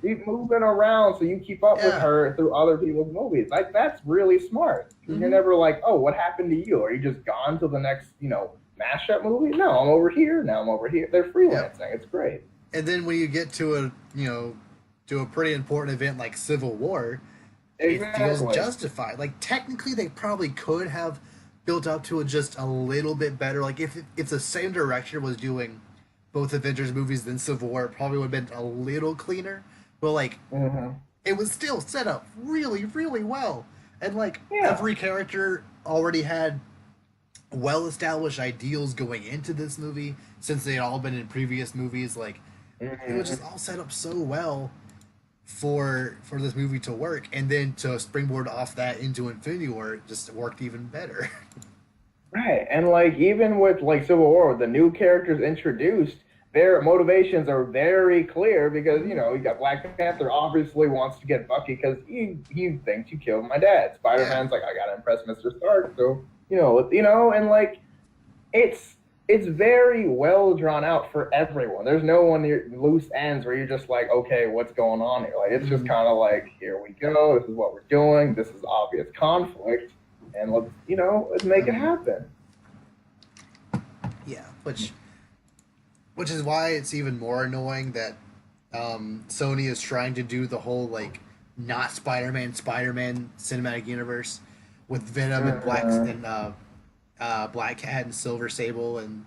keep moving around so you keep up with her through other people's movies. Like, that's really smart. You're never like, oh, what happened to you? Are you just gone to the next, mashup movie? No, I'm over here. Now I'm over here. They're freelancing. Yeah. It's great. And then when you get to a pretty important event like Civil War, it feels justified. Like, technically, they probably could have built up to it just a little bit better. Like, if the same director was doing both Avengers movies than Civil War, it probably would have been a little cleaner. But, like, it was still set up really, really well. And, like, every character already had well-established ideals going into this movie, since they had all been in previous movies. Like, it was just all set up so well for this movie to work, and then to springboard off that into Infinity War, it just worked even better. Right, and like even with like Civil War, the new characters introduced, their motivations are very clear because you got Black Panther obviously wants to get Bucky because he thinks you killed my dad. Spider-Man's like, I gotta impress Mr. Stark, so and like it's very well drawn out for everyone. There's no one near loose ends where you're just like, okay, what's going on here? Like, it's just kind of like, here we go. This is what we're doing. This is obvious conflict, and let's make it happen. Yeah, which is why it's even more annoying that Sony is trying to do the whole like not Spider-Man cinematic universe with Venom and Black Cat and Silver Sable and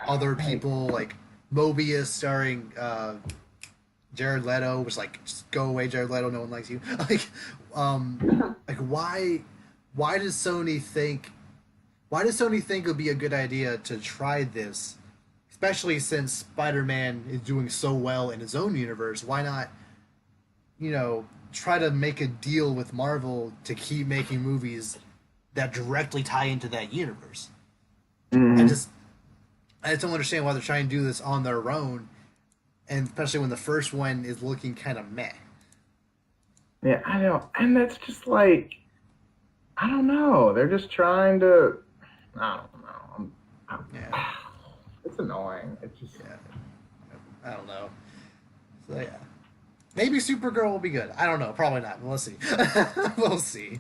other people, like Mobius starring Jared Leto, which like, just go away, Jared Leto, no one likes you. Like why does Sony think it would be a good idea to try this, especially since Spider-Man is doing so well in his own universe? Why not try to make a deal with Marvel to keep making movies that directly tie into that universe? I just don't understand why they're trying to do this on their own, and especially when the first one is looking kind of meh. Yeah, I know, and that's just like, I don't know. They're just trying to, I don't know. It's annoying. It's just, I don't know. So yeah. Maybe Supergirl will be good. I don't know. Probably not. We'll see. We'll see.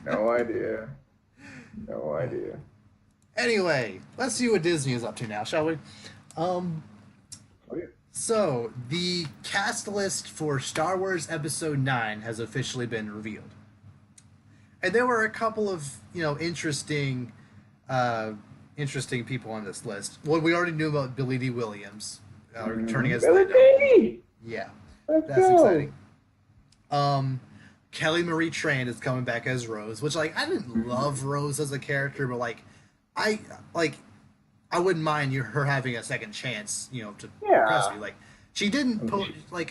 No idea. Anyway, let's see what Disney is up to now, shall we? So, the cast list for Star Wars Episode 9 has officially been revealed. And there were a couple of, interesting people on this list. Well, we already knew about Billy D. Williams returning as Billy D! Yeah. That's exciting. Kelly Marie Tran is coming back as Rose, which, like, I didn't love Rose as a character, but like I wouldn't mind her having a second chance, to impress me. Like, she didn't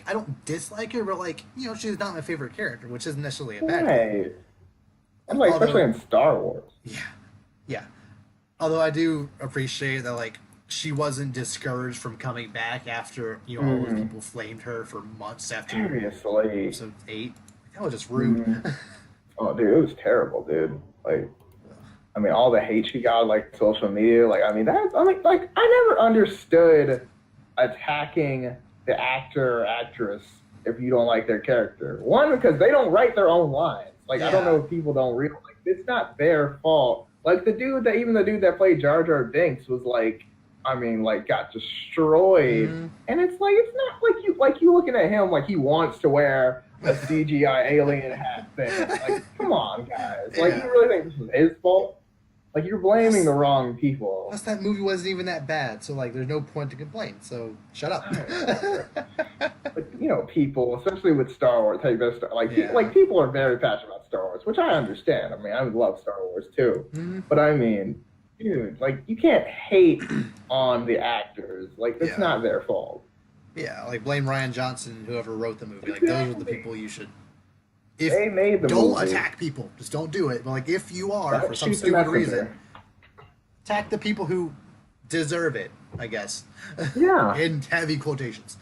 I don't dislike her, but like, she's not my favorite character, which isn't necessarily a bad thing. And like, especially in Star Wars. Yeah. Although I do appreciate that, like, she wasn't discouraged from coming back after, all those people flamed her for months after Episode 8. That was just rude. Oh, dude, it was terrible, dude. Like, I mean, all the hate she got, like, social media. Like, I mean, I never understood attacking the actor or actress if you don't like their character. One, because they don't write their own lines. Like, I don't know if people don't realize. Like, it's not their fault. Like, the dude that played Jar Jar Binks was like, got destroyed. And it's like, it's not like you looking at him like he wants to wear a CGI alien hat thing. Like, come on, guys. Like, you really think this was his fault? Like, you're blaming the wrong people. Plus, that movie wasn't even that bad, so, like, there's no point to complain. So, shut up. But, people, especially with Star Wars, people are very passionate about Star Wars, which I understand. I mean, I would love Star Wars, too. But, I mean, dude, like, you can't hate on the actors. Like, it's not their fault. Yeah, like, blame Rian Johnson, whoever wrote the movie. Like, those are the people you should If they made the don't movie. attack people, just don't do it. But like if you are Don't for some shoot the stupid messenger. reason, attack the people who deserve it. I guess. Yeah. In heavy quotations.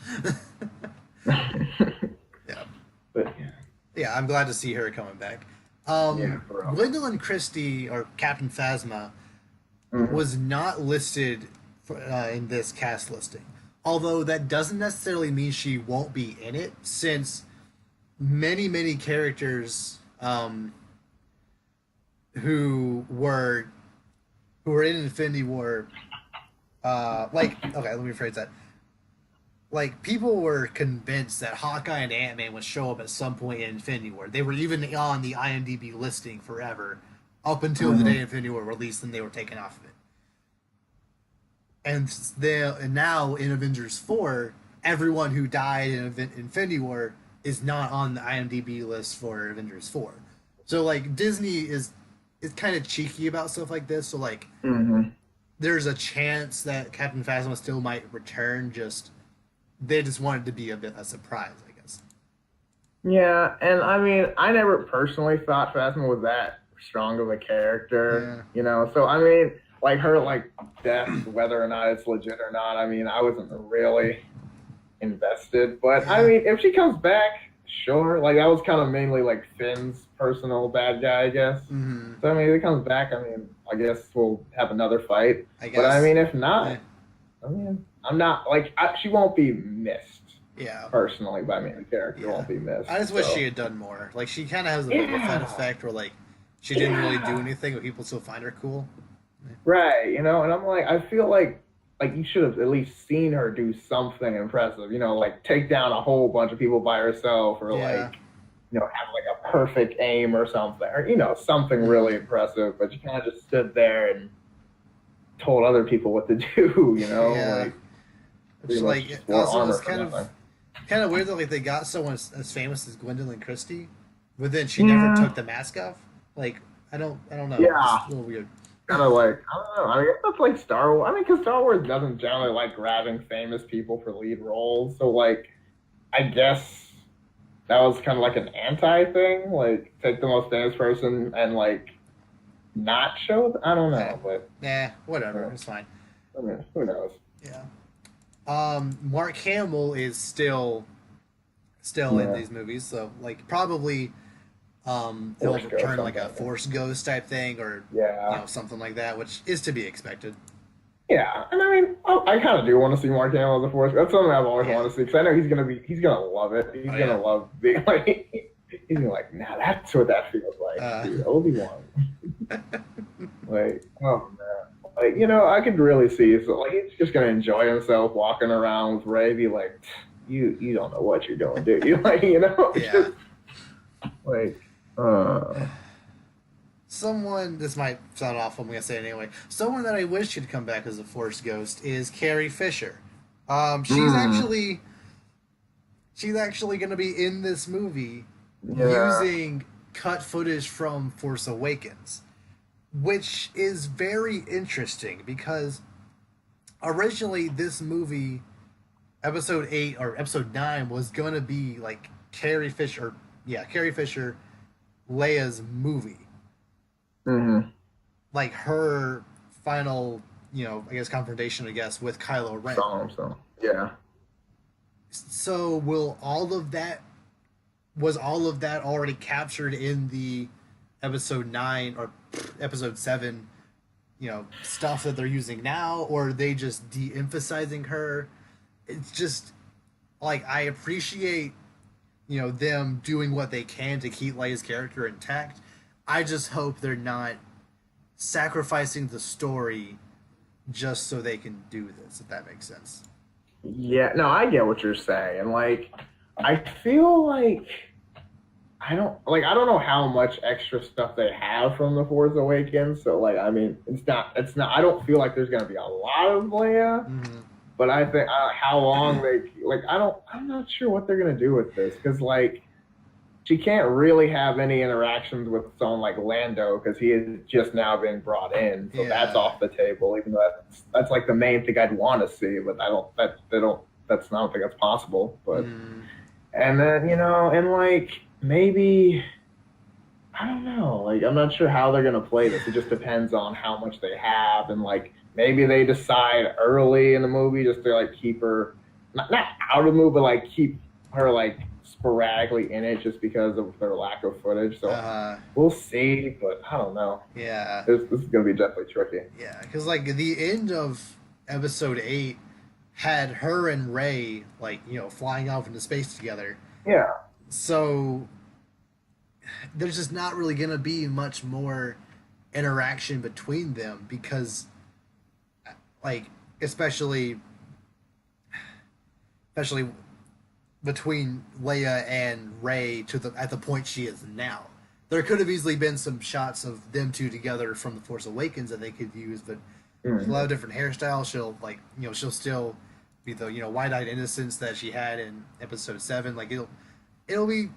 Yeah. But Yeah, I'm glad to see her coming back. yeah, bro. Gwendolyn Christie or Captain Phasma Mhm. was not listed in this cast listing. Although that doesn't necessarily mean she won't be in it, since many characters who were in Infinity War, like okay, let me rephrase that. Like people were convinced that Hawkeye and Ant-Man would show up at some point in Infinity War. They were even on the IMDb listing forever, up until the day Infinity War released, and they were taken off of it. And now in Avengers 4, everyone who died in Infinity War is not on the IMDb list for Avengers 4. So like Disney is kind of cheeky about stuff like this. So like there's a chance that Captain Phasma still might return. They just wanted to be a bit a surprise, I guess. Yeah, and I mean, I never personally thought Phasma was that strong of a character, Yeah. So I mean, like her like death, whether or not it's legit or not, I mean, I wasn't really invested. But I mean, if she comes back, sure. Like that was kind of mainly like Finn's personal bad guy, I guess. Mm-hmm. So I mean, if it comes back, I mean, I guess we'll have another fight. I guess. But I mean, if not, Yeah. I mean, I'm not like she won't be missed. Yeah. Personally, but I mean, the character won't be missed. I just wish she had done more. Like she kind of has the Boba Fett effect, where like she didn't really do anything, but people still find her cool. Right, and I'm like, I feel like you should have at least seen her do something impressive, like take down a whole bunch of people by herself, or like, have like a perfect aim or something, or something really impressive. But you kind of just stood there and told other people what to do, Yeah. like. Which like also it's kind of weird that like they got someone as famous as Gwendolyn Christie, but then she never took the mask off. Like I don't know. Yeah. It's a little weird. Kind of like, I don't know. I mean, that's like Star Wars. I mean, because Star Wars doesn't generally like grabbing famous people for lead roles. So, like, I guess that was kind of like an anti thing. Like, take the most famous person and, like, not show them. I don't know. But whatever. It's fine. I mean, who knows? Yeah. Mark Hamill is still in these movies. So, like, probably... he'll return like a Force Ghost type thing, or something like that, which is to be expected. Yeah, and I mean, I kind of do want to see Mark Hamill as a Force. That's something I've always wanted to see, because I know he's gonna love it. He's gonna love being like, he's gonna like, nah, that's what that feels like, dude, Obi-Wan. Like, oh man, like I could really see. So like, he's just gonna enjoy himself walking around with Rey, be like, you don't know what you're doing, do you? Like, just, like. Someone, this might sound awful, I'm gonna say it anyway. Someone that I wish could come back as a Force Ghost is Carrie Fisher. She's actually gonna be in this movie using cut footage from Force Awakens, which is very interesting because originally this movie, Episode 8 or Episode 9, was gonna be like Carrie Fisher, Leia's movie. Like her final, I guess confrontation, with Kylo Ren. So was all of that already captured in the Episode 9 or Episode 7, stuff that they're using now, or are they just de-emphasizing her? It's just like, I appreciate them doing what they can to keep Leia's character intact. I just hope they're not sacrificing the story just so they can do this, if that makes sense. Yeah, no, I get what you're saying. Like, I feel like I don't know how much extra stuff they have from The Force Awakens. So like, I mean, it's not. I don't feel like there's gonna be a lot of Leia. But I think how long I'm not sure what they're gonna do with this, because like she can't really have any interactions with someone like Lando because he is just now being brought in, so that's off the table. Even though that's like the main thing I'd want to see, but I don't think that's possible. But and then and like maybe I don't know. Like, I'm not sure how they're gonna play this. It just depends on how much they have, and like maybe they decide early in the movie just to like keep her not out of the movie, but like keep her like sporadically in it just because of their lack of footage. So Uh, we'll see, but I don't know. yeah, This is gonna be definitely tricky. yeah, because like the end of episode 8 had her and Ray like flying off into space together. Yeah. So there's just not really gonna be much more interaction between them because, like, especially between Leia and Ray at the point she is now. There could have easily been some shots of them two together from The Force Awakens that they could use, but she'll have a different hairstyle. She'll she'll still be the wide-eyed innocence that she had in Episode 7. Like it'll be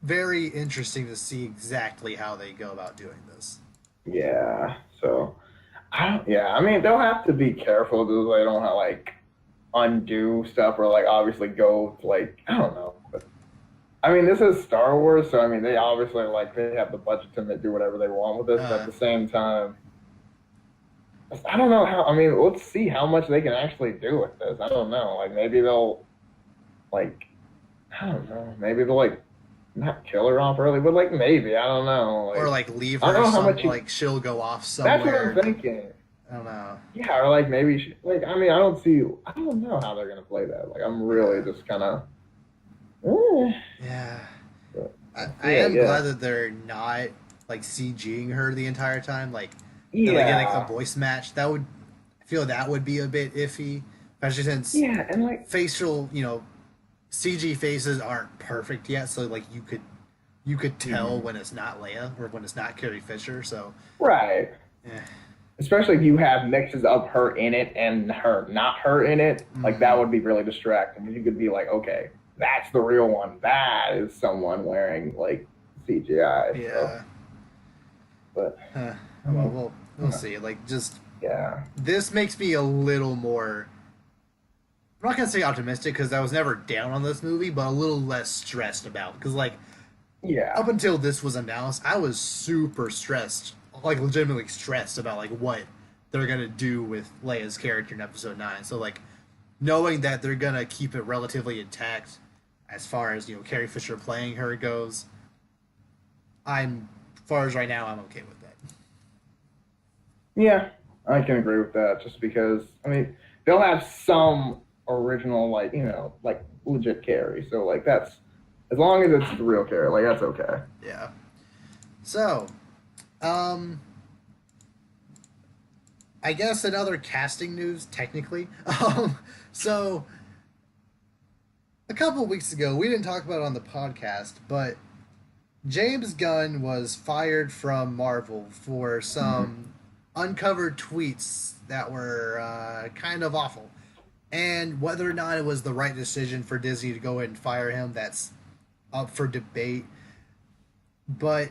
very interesting to see exactly how they go about doing this. Yeah. So I mean, they'll have to be careful so they don't like undo stuff or like obviously go like I don't know. But I mean, this is Star Wars, so I mean, they obviously like they have the budget to do whatever they want with this. But at the same time, I don't know how. I mean, let's see how much they can actually do with this. I don't know. Like maybe they'll like I don't know. Maybe they'll like not kill her off early, but like maybe I don't know. Like, or like leave her. I don't know how much like she'll go off somewhere. That's what I'm thinking. I don't know. Yeah, or like maybe she, like I mean I don't know how they're gonna play that. Like I'm really just kind of. Yeah. But, I am glad that they're not like CGing her the entire time. Like they're like getting a voice match. I feel that would be a bit iffy, especially since and like facial CG faces aren't perfect yet. So like you could tell when it's not Leia or when it's not Carrie Fisher. So right. Yeah. Especially if you have mixes of her in it and her not her in it, like that would be really distracting. You could be like, okay, that's the real one. That is someone wearing like CGI. Yeah. So. But well, we'll see. Like just yeah, this makes me a little more. I'm not gonna say optimistic because I was never down on this movie, but a little less stressed about because like up until this was announced, I was super stressed. Like legitimately stressed about like what they're gonna do with Leia's character in Episode 9. So like knowing that they're gonna keep it relatively intact as far as Carrie Fisher playing her goes, as far as right now, I'm okay with that. Yeah, I can agree with that. Just because I mean they'll have some original like like legit Carrie. So like that's as long as it's the real Carrie, like that's okay. Yeah. So. I guess another casting news, technically. So, a couple of weeks ago, we didn't talk about it on the podcast, but James Gunn was fired from Marvel for some uncovered tweets that were kind of awful. And whether or not it was the right decision for Disney to go ahead and fire him, that's up for debate. But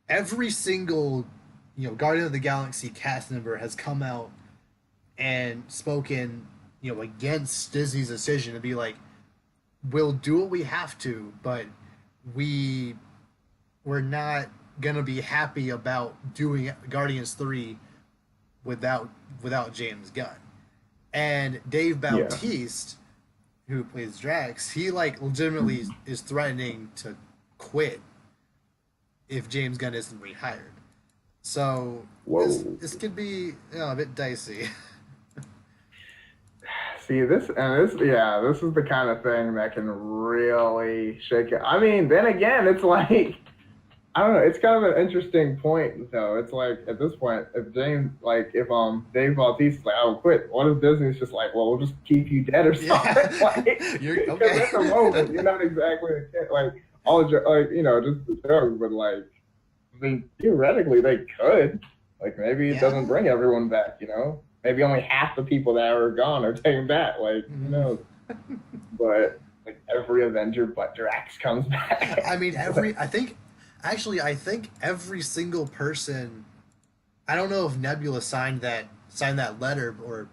every single Guardian of the Galaxy cast member has come out and spoken against Disney's decision to be like, we'll do what we have to, but we're not gonna be happy about doing Guardians 3 without James Gunn. And Dave Bautiste, who plays Drax, he like legitimately is threatening to quit if James Gunn isn't rehired. So this could be a bit dicey. See this is the kind of thing that can really shake it. I mean, then again, it's like I don't know. It's kind of an interesting point, though. It's like at this point, if Dave Bautiste is like, "I will quit," what if Disney's just like, "Well, we'll just keep you dead or something"? Yeah. Like, You're okay. Because at the moment, you're not exactly like all just a joke, but like. I mean, theoretically, they could. Like, maybe it doesn't bring everyone back, Maybe only half the people that are gone are taken back. Like, who knows? But, like, every Avenger but Drax comes back. I mean, I think every single person, I don't know if Nebula signed that letter or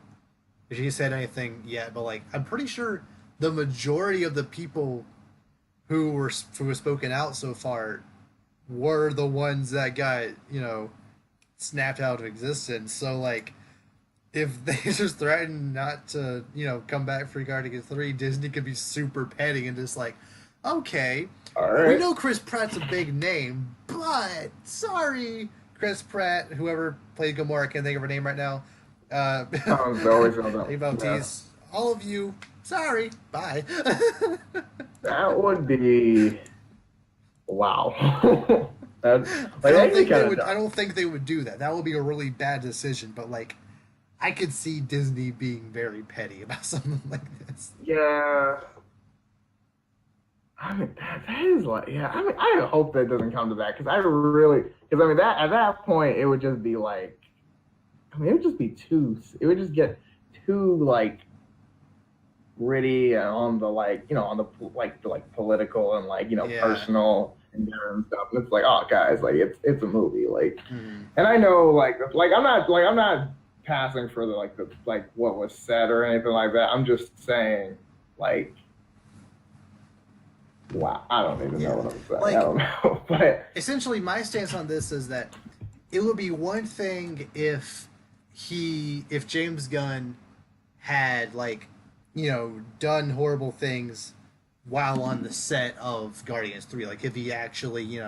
if she said anything yet, but, like, I'm pretty sure the majority of the people who was spoken out so far were the ones that got snapped out of existence. So like, if they just threaten not to come back for Guardians 3, Disney could be super petty and just like, okay, All right. we know Chris Pratt's a big name, but sorry, Chris Pratt, whoever played Gamora, I can't think of her name right now. Always Dave Bautista, all of you, sorry, bye. That would be wow. I don't think they would do that. That would be a really bad decision. But like, I could see Disney being very petty about something like this. Yeah. I mean, that is like, yeah. I mean, I hope that doesn't come to that because because I mean, that at that point it would just be like, I mean, it would just be it would just get too like gritty on the on the political and personal and stuff. And it's like, oh, guys, like it's a movie, and I know I'm not passing for the what was said or anything like that. I'm just saying wow, I don't even know what I'm saying. I don't know, but essentially, my stance on this is that it would be one thing if James Gunn had done horrible things while on the set of Guardians 3. Like if he actually,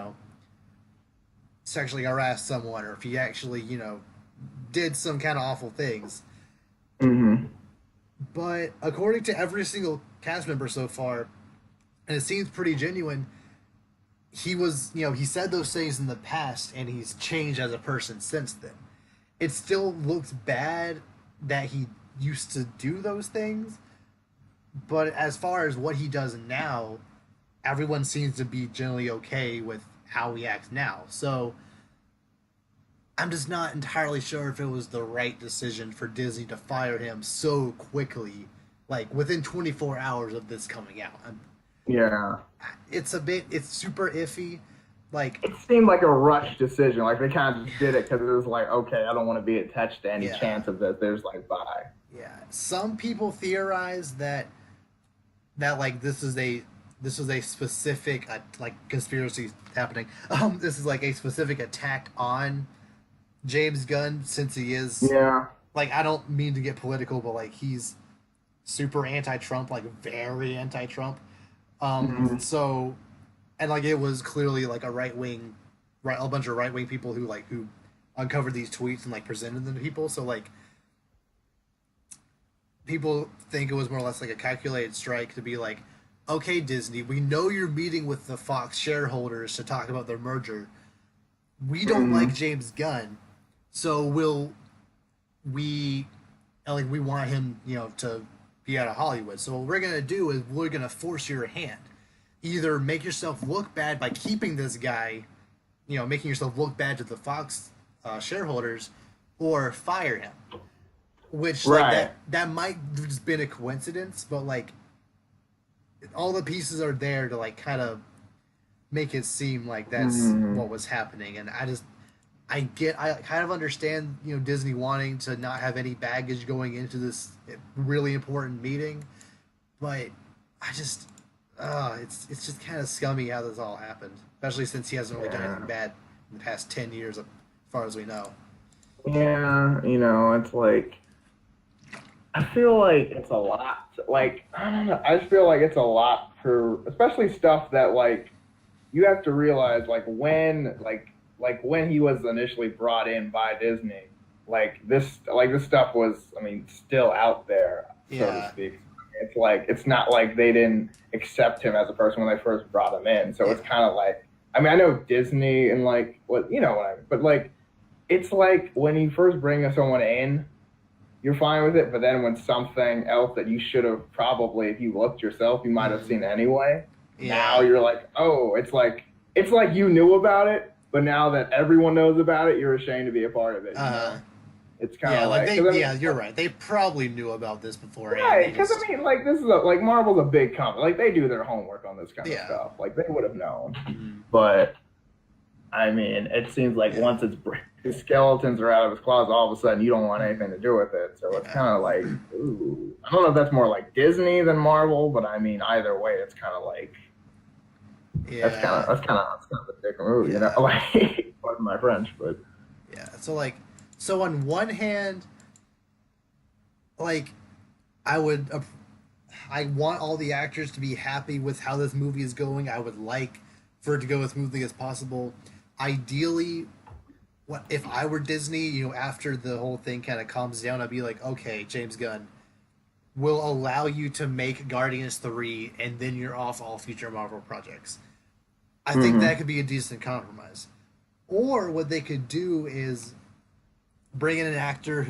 sexually harassed someone, or if he actually, did some kind of awful things. Mm-hmm. But according to every single cast member so far, and it seems pretty genuine, he was, he said those things in the past and he's changed as a person since then. It still looks bad that he used to do those things, but as far as what he does now, everyone seems to be generally okay with how he acts now. So I'm just not entirely sure if it was the right decision for Disney to fire him so quickly, like within 24 hours of this coming out. Yeah, it's super iffy. Like, it seemed like a rushed decision. Like they kind of just did it because it was like, okay, I don't want to be attached to any chance of this. There's bye. Yeah, some people theorize that like this is a specific conspiracy happening. This is like a specific attack on James Gunn, since he is I don't mean to get political, but like he's super anti-Trump, like very anti-Trump. So, and like it was clearly like a bunch of right wing people who uncovered these tweets and presented them to people. So like people think it was more or less like a calculated strike to be like, okay, Disney, we know you're meeting with the Fox shareholders to talk about their merger. We don't like James Gunn, so we want him, to be out of Hollywood. So what we're gonna do is we're gonna force your hand. Either make yourself look bad by keeping this guy, making yourself look bad to the Fox shareholders, or fire him. Which that might have just been a coincidence, but all the pieces are there to kind of make it seem like that's what was happening. And I kind of understand, Disney wanting to not have any baggage going into this really important meeting, but I just, it's just kind of scummy how this all happened, especially since he hasn't really done anything bad in the past 10 years, as far as we know. Yeah, it's like, I feel like it's a lot. I don't know. I just feel like it's a lot for, especially stuff that you have to realize when he was initially brought in by Disney, this stuff was, still out there, so to speak. It's it's not like they didn't accept him as a person when they first brought him in. So it's kind of I know Disney and what I mean, but it's when you first bring someone in, you're fine with it, but then when something else that you should have probably, if you looked yourself, you might have seen anyway. Yeah. Now you're oh, it's like you knew about it, but now that everyone knows about it, you're ashamed to be a part of it. It's kind of you're right. They probably knew about this before. Right, because this is Marvel's a big company. They do their homework on this kind of stuff. They would have known. Mm-hmm. But it seems once his skeletons are out of his closet, all of a sudden you don't want anything to do with it. So it's kind of ooh. I don't know if that's more Disney than Marvel, but either way, it's kind of Yeah. That's kind of a dick move, you know. Yeah. Like, pardon my French, but Yeah. So on one hand, like, I would, I want all the actors to be happy with how this movie is going. I would like for it to go as smoothly as possible. Ideally, what if I were Disney? After the whole thing kind of calms down, I'd be like, okay, James Gunn, we'll allow you to make Guardians 3, and then you're off all future Marvel projects. I think that could be a decent compromise. Or what they could do is bring in an actor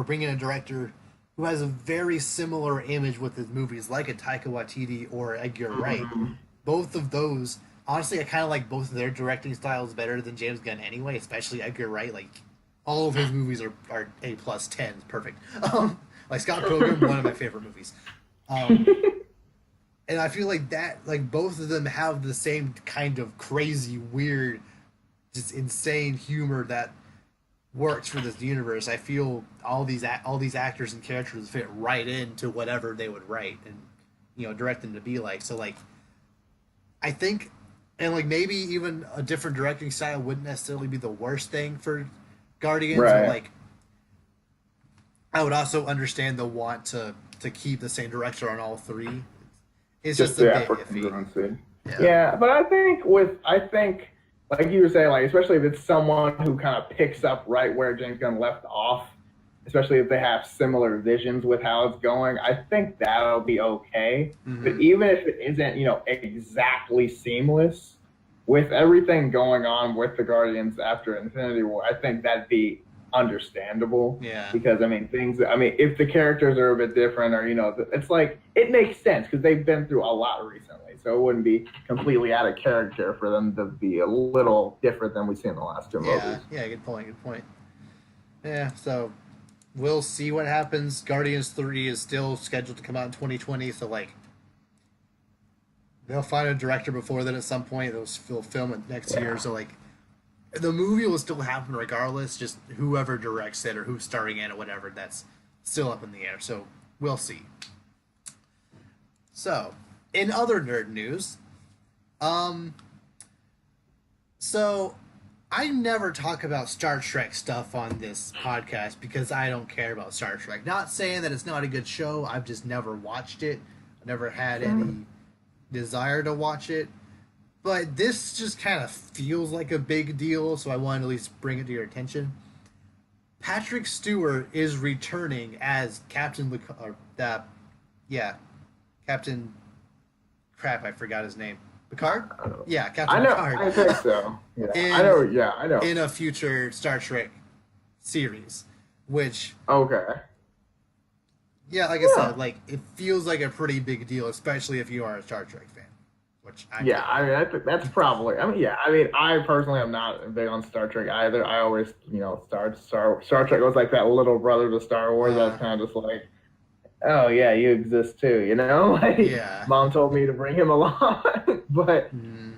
bring in a director who has a very similar image with his movies, like a Taika Waititi or Edgar Wright. Both of those, honestly, I kind of like both of their directing styles better than James Gunn anyway, especially Edgar Wright. Like, all of his movies are A plus 10s, perfect. Like Scott Pilgrim, one of my favorite movies. And I feel like both of them have the same kind of crazy, weird, just insane humor that works for this universe. I feel all these actors and characters fit right into whatever they would write and direct them to be like. So like, I think, and like maybe even a different directing style wouldn't necessarily be the worst thing for Guardians. right. But like, I would also understand the want to keep the same director on all three. It's just a bit iffy. Yeah, but I think like you were saying, like especially if it's someone who kind of picks up right where James Gunn left off, especially if they have similar visions with how it's going, I think that'll be okay. But even if it isn't, exactly seamless with everything going on with the Guardians after Infinity War, I think that'd be understandable. Yeah. Because if the characters are a bit different, or it's like it makes sense because they've been through a lot recently, so it wouldn't be completely out of character for them to be a little different than we've seen in the last two movies. Yeah, good point. Yeah, so we'll see what happens. Guardians 3 is still scheduled to come out in 2020, so like they'll find a director before then at some point. They'll film it next year, so like the movie will still happen regardless, just whoever directs it or who's starring in it, whatever, that's still up in the air. So we'll see. So, in other nerd news, so I never talk about Star Trek stuff on this podcast because I don't care about Star Trek. Not saying that it's not a good show, I've just never watched it. I never had any desire to watch it. But this just kind of feels like a big deal, so I wanted to at least bring it to your attention. Patrick Stewart is returning as Captain Captain... Crap, I forgot his name. Picard? Yeah, Captain Picard. I think so. Yeah, I know. In a future Star Trek series, which... Okay. Yeah, like I said, like, it feels like a pretty big deal, especially if you are a Star Trek fan. I think that's probably. I personally am not big on Star Trek either. I always, Star Trek was like that little brother to Star Wars. That's kind of just like, oh yeah, you exist too, Mom told me to bring him along, but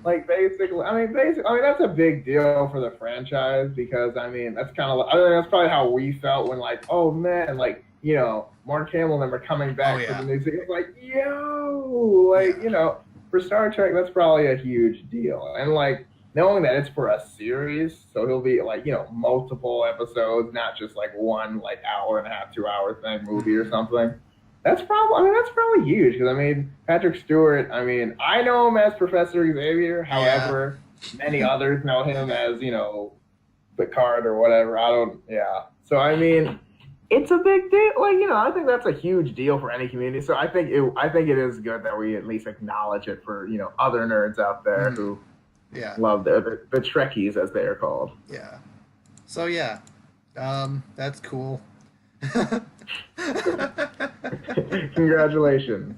like basically, that's a big deal for the franchise because that's kind of, that's probably how we felt when like, oh man, like Mark Hamill and them are coming back for the new season. Like, for Star Trek, that's probably a huge deal. And, like, knowing that it's for a series, so he'll be, like, multiple episodes, not just, like, one, like, hour and a half, 2 hour thing movie or something. That's probably huge. Because, Patrick Stewart, I know him as Professor Xavier. However, many others know him as, Picard or whatever. So, it's a big deal. Like, I think that's a huge deal for any community. So I think it is good that we at least acknowledge it for, other nerds out there who love the Trekkies, as they are called. Yeah. So, that's cool. Congratulations.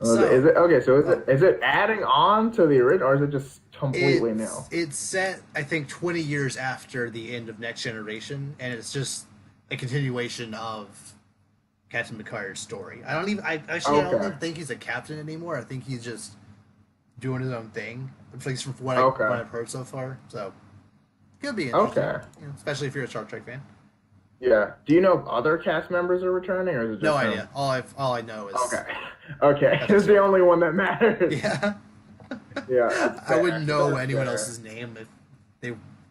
Is it adding on to the original, or is it just completely new? It's set, I think, 20 years after the end of Next Generation, and it's just a continuation of Captain Picard's story. I don't even think he's a captain anymore. I think he's just doing his own thing, at least from what I've heard so far. So, could be interesting, especially if you're a Star Trek fan. Yeah. Do you know if other cast members are returning, or is it just no idea? All I know is okay. It's the only one that matters. Yeah. Yeah, that's I fair. wouldn't know That's anyone fair. else's name if they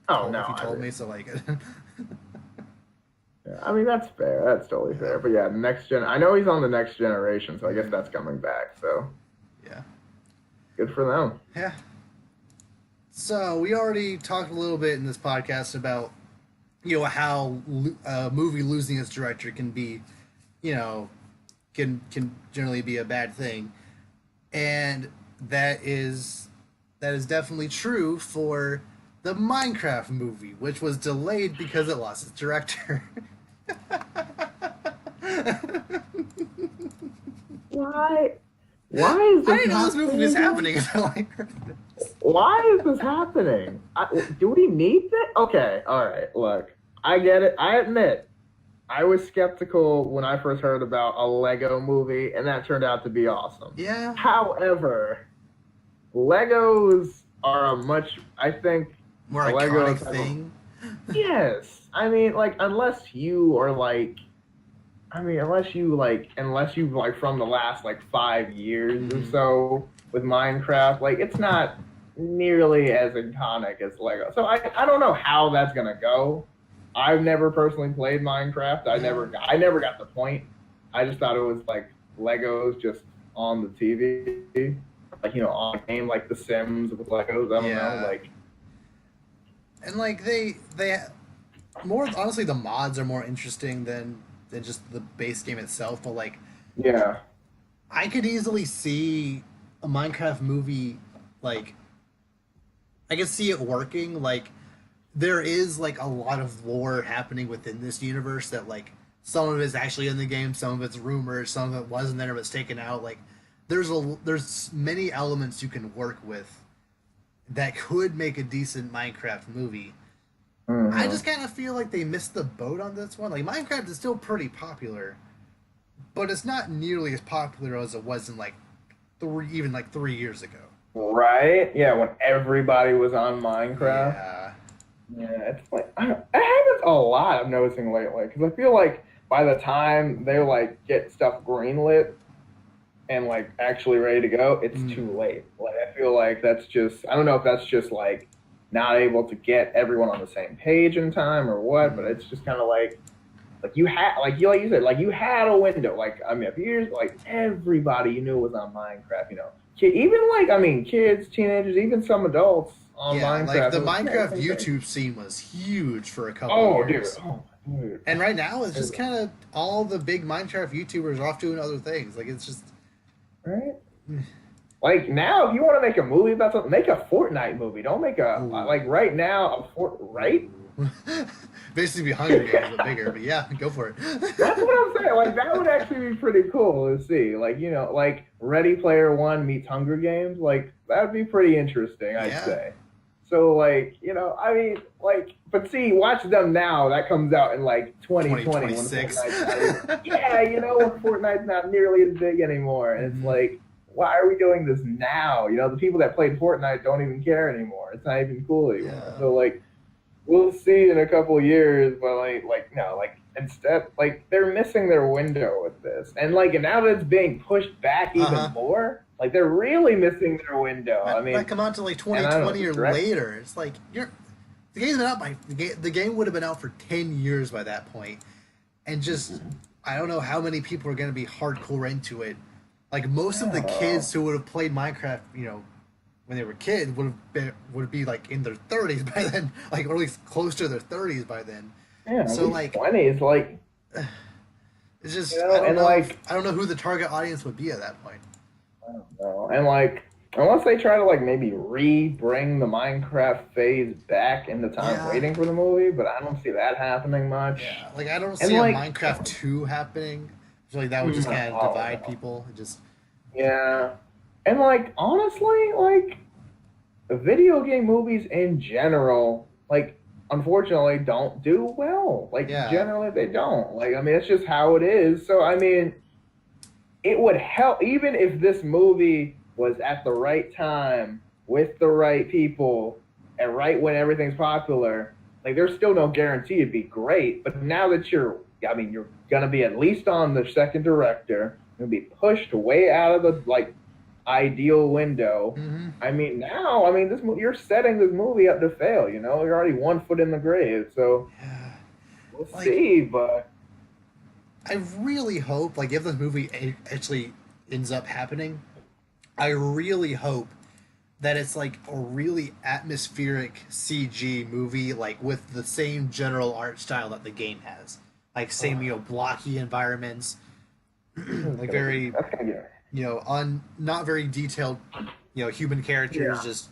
Oh told, no, if you I told mean, me. So like, yeah, I mean that's fair. That's totally yeah, fair. But yeah, the next gen. I know he's on the next generation, so I guess Mhm. that's coming back. So yeah, good for them. yeah. So we already talked a little bit in this podcast about how a movie losing its director can be, you know, can generally be a bad thing, and that is definitely true for the Minecraft movie, which was delayed because it lost its director. Why? Why is I this didn't know this movie happening was again? happening until I heard this. Why is this happening? Do we need that? Okay, all right. Look, I get it. I admit, I was skeptical when I first heard about a Lego movie, and that turned out to be awesome. Yeah. However, Legos are a much, I think, More Legos iconic have thing. yes. I mean, like, unless you are like, I mean, unless you've like from the last like 5 years or Mhm. so with Minecraft, like, it's not nearly as iconic as Lego. So I don't know how that's gonna go. I've never personally played Minecraft. I never got the point. I just thought it was like Legos just on the TV, like on a game like The Sims with Legos. I don't know, Yeah. like And like they more honestly, the mods are more interesting than just the base game itself. But like, yeah, I could easily see a Minecraft movie, like I could see it working. Like there is like a lot of lore happening within this universe that like some of it's actually in the game, some of it's rumors, some of it wasn't there but it's taken out. Like there's many elements you can work with that could make a decent Minecraft movie. I hmm just kind of feel like they missed the boat on this one. Like Minecraft is still pretty popular, but it's not nearly as popular as it was in like 3 years ago. right? Yeah, when everybody was on Minecraft. Yeah. Yeah, it's like it happens a lot. I'm noticing lately because I feel like by the time they like get stuff greenlit and like actually ready to go, it's Mm. too late. Like I feel like that's just I don't know if that's just like not able to get everyone on the same page in time or what, but Mm. it's just kind of like you had like you said like you had a window. Like I mean, a few years like everybody you knew was on Minecraft. Even like I mean kids, teenagers, even some adults on Yeah, like Minecraft. the It was Minecraft the same thing. YouTube scene was huge for a couple Oh, dude. years. Oh, dude. And right now it's just kind of all the big Minecraft YouTubers are off doing other things. Like it's just Right? Like now, if you want to make a movie about something, make a Fortnite movie. Don't make a Ooh. like right now right? basically be Hunger Games but bigger. But yeah, go for it. That's what I'm saying. Like that would actually be pretty cool to see. Like like Ready Player One meets Hunger Games. Like that'd be pretty interesting. I'd Yeah. say. So like I mean like, but see, watch them now. That comes out in like 2020 when 2026. Fortnite's not yeah, when Fortnite's not nearly as big anymore, and it's Mhm. like, why are we doing this now? The people that played Fortnite don't even care anymore. It's not even cool anymore. Yeah. So like, we'll see in a couple of years, but no, like instead, like they're missing their window with this, and like and now that it's being pushed back even Uh-huh. more, like they're really missing their window. I Might mean, come out to like and I don't 2020 know, or direct- later. It's like the game's been out by the game would have been out for 10 years by that point, and just I don't know how many people are going to be hardcore into it. Like most of the kids who would have played Minecraft, when they were kids, would be like in their 30s by then, like or at least close to their 30s by then. yeah, So, these like- 20s, like It's just and like I don't know who the target audience would be at that point. I don't know, and like unless they try to like maybe bring the Minecraft phase back in the time Yeah. waiting for the movie, but I don't see that happening much. Yeah, like I don't And, see like- a Minecraft 2 happening. I feel like that would just kind of Oh, divide no. people. It just Yeah. And like honestly, like video game movies in general, like unfortunately don't do well. Like Yeah. generally they don't. Like I mean it's just how it is. So I mean it would help even if this movie was at the right time with the right people and right when everything's popular. Like there's still no guarantee it'd be great, but now that you're gonna be at least on the second director, you're gonna be pushed way out of the ideal window. Mm-hmm. I mean, now, I mean, you're setting this movie up to fail. You know, you're already 1 foot in the grave, so Yeah. we'll Like, see. But I really hope, like, if this movie actually ends up happening, I really hope that it's like a really atmospheric CG movie, like with the same general art style that the game has, like same blocky environments, like very that's gonna get not very detailed, human characters. yeah. Just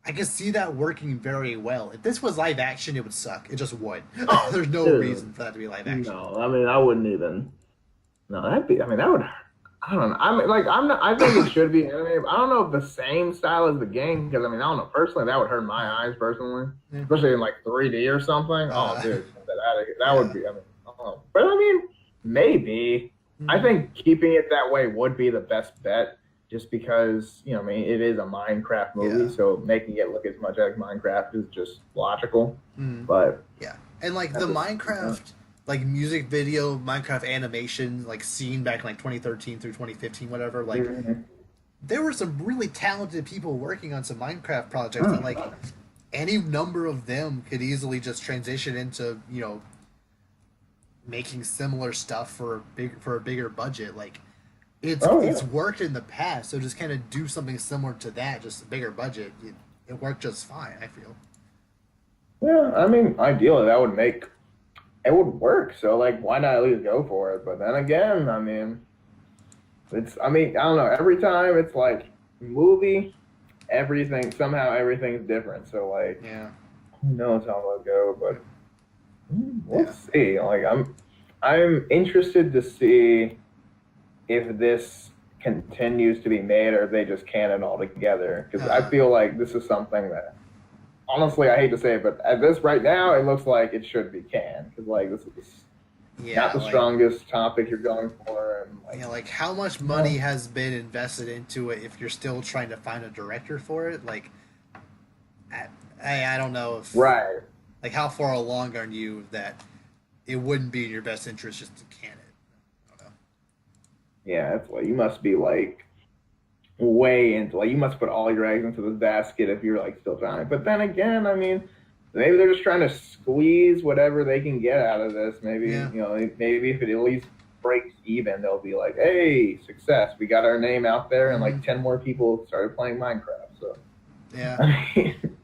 I can see that working very well. If this was live action, it would suck. It just would. Oh, There's no dude. reason for that to be live action. No, I mean, I wouldn't even. No, that'd be. I mean, that would. I don't know. I mean, like, I'm not. I think it should be animated. I don't know if the same style as the game, because I mean, I don't know. Personally, that would hurt my eyes personally, Yeah. especially in like 3D or something. Oh, dude, get that out of here. That Yeah. would be. I mean, I don't know. But I mean, maybe. I think keeping it that way would be the best bet, just because I mean, it is a Minecraft movie, Yeah. so making it look as much like Minecraft is just logical. Mm. But Yeah, and like the Minecraft, like music video, Minecraft animation, like scene back in like 2013 through 2015, whatever. Like there were some really talented people working on some Minecraft projects, and like any number of them could easily just transition into making similar stuff for a bigger budget. Like it's worked in the past, so just kind of do something similar to that, just a bigger budget. It worked just fine, I feel. yeah, I mean, ideally that would make it would work. So like, why not at least go for it? But then again, I mean, I mean, I don't know. Every time it's like movie, everything's different. So like, Yeah. who knows how it'll go? But we'll see. Like, I'm interested to see if this continues to be made or if they just can it all together. Because I feel like this is something that, honestly, I hate to say it, but at this right now, it looks like it should be canned. Because like, this is not the strongest topic you're going for. And like how much money has been invested into it if you're still trying to find a director for it? Like, I don't know if right. Like, how far along are you that it wouldn't be in your best interest just to can it? I don't know. Yeah, it's like you must be like way into, like, you must put all your eggs into this basket if you're like still trying. But then again, I mean, maybe they're just trying to squeeze whatever they can get out of this. Maybe maybe if it at least breaks even, they'll be like, "Hey, success! We got our name out there, and like 10 more people started playing Minecraft." So yeah, I mean,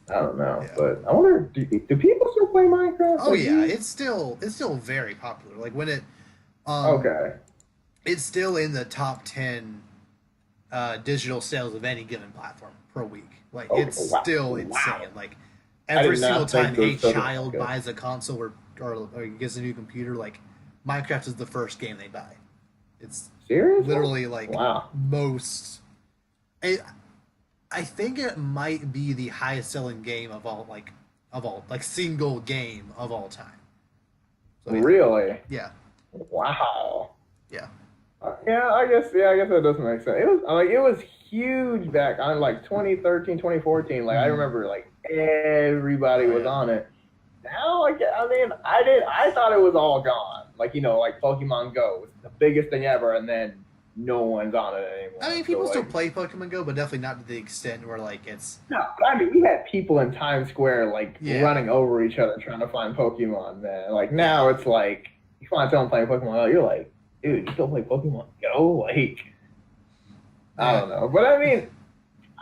I don't know, but I wonder, do people still play Minecraft? Oh yeah, it's still very popular. Like when it, okay, it's still in the top 10 digital sales of any given platform per week. Like it's still insane. Like every single time a child buys a console or gets a new computer, like Minecraft is the first game they buy. It's seriously literally like most. I think it might be the highest selling game of all single game of all time. So, really? Yeah. Wow. Yeah. I guess that doesn't make sense. It was huge back on like 2013, 2014. Like I remember like everybody was on it. Now I thought it was all gone. Like like Pokemon Go was the biggest thing ever, and then no one's on it anymore. I mean, people still play Pokemon Go, but definitely not to the extent where like it's. No, I mean, we had people in Times Square like running over each other trying to find Pokemon. Man, like now it's like you find someone playing Pokemon Go, you're like, dude, you still play Pokemon Go? Like, I don't know, but I mean,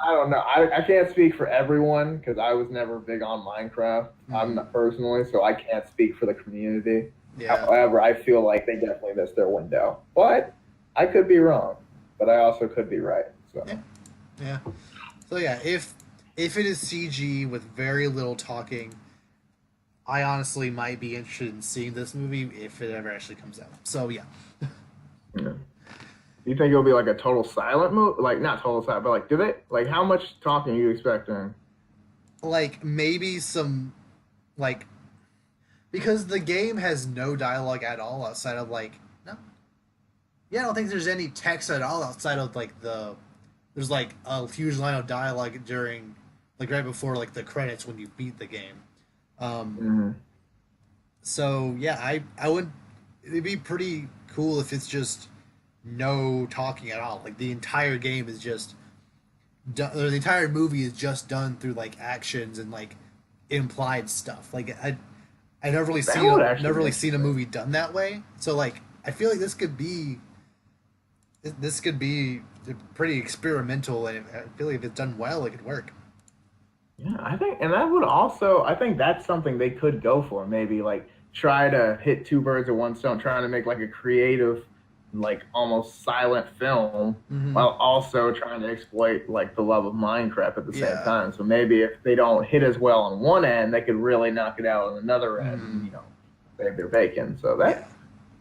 I don't know. I can't speak for everyone because I was never big on Minecraft. I'm not personally, so I can't speak for the community. Yeah. However, I feel like they definitely missed their window, but I could be wrong, but I also could be right. So yeah. So yeah, if it is CG with very little talking, I honestly might be interested in seeing this movie if it ever actually comes out. So yeah. Do you think it'll be like a total silent movie? Like not total silent, but like, do they like how much talking are you expecting? Like maybe some, like, because the game has no dialogue at all outside of like no. Yeah, I don't think there's any text at all outside of like there's like a huge line of dialogue during like right before like the credits when you beat the game. So yeah, I would. It'd be pretty cool if it's just no talking at all. Like the entire game is just done, or the entire movie is just done through like actions and like implied stuff. Like I That would actually never be really seen a interesting. movie done that way. So like I feel like this could be pretty experimental, and I feel like if it's done well, it could work. Yeah, I think, and that would also, I think that's something they could go for. Maybe like try to hit two birds with one stone, trying to make like a creative, like almost silent film, Mm-hmm. while also trying to exploit like the love of Minecraft at the same Yeah. time. So maybe if they don't hit as well on one end, they could really knock it out on another end, Mm-hmm. and save their bacon. So Yeah.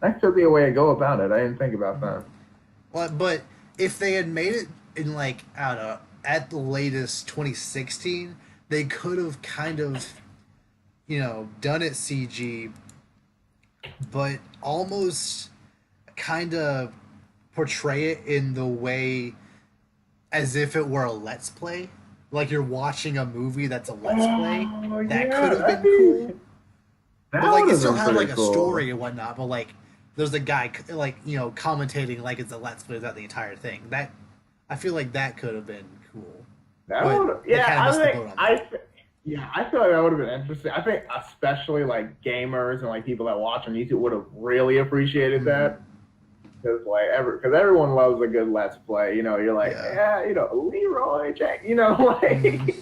that could be a way to go about it. I didn't think about Mm-hmm. that. But if they had made it in like I don't know at the latest 2016, they could have kind of done it CG, but almost kind of portray it in the way as if it were a let's play. Like you're watching a movie that's a let's play. Oh That could yeah, have been cool. But that like would it have still been had pretty like a cool. story and whatnot. But like there's a guy like commentating like it's a let's play throughout the entire thing. That I feel like that could have been cool. That But would, they yeah, kind of I missed the think boat on that. yeah, I feel like that would have been interesting. I think especially like gamers and like people that watch on YouTube would have really appreciated Mm-hmm. that because because everyone loves a good let's play. You're like, Yeah. yeah, Leroy Jack, Mm-hmm. like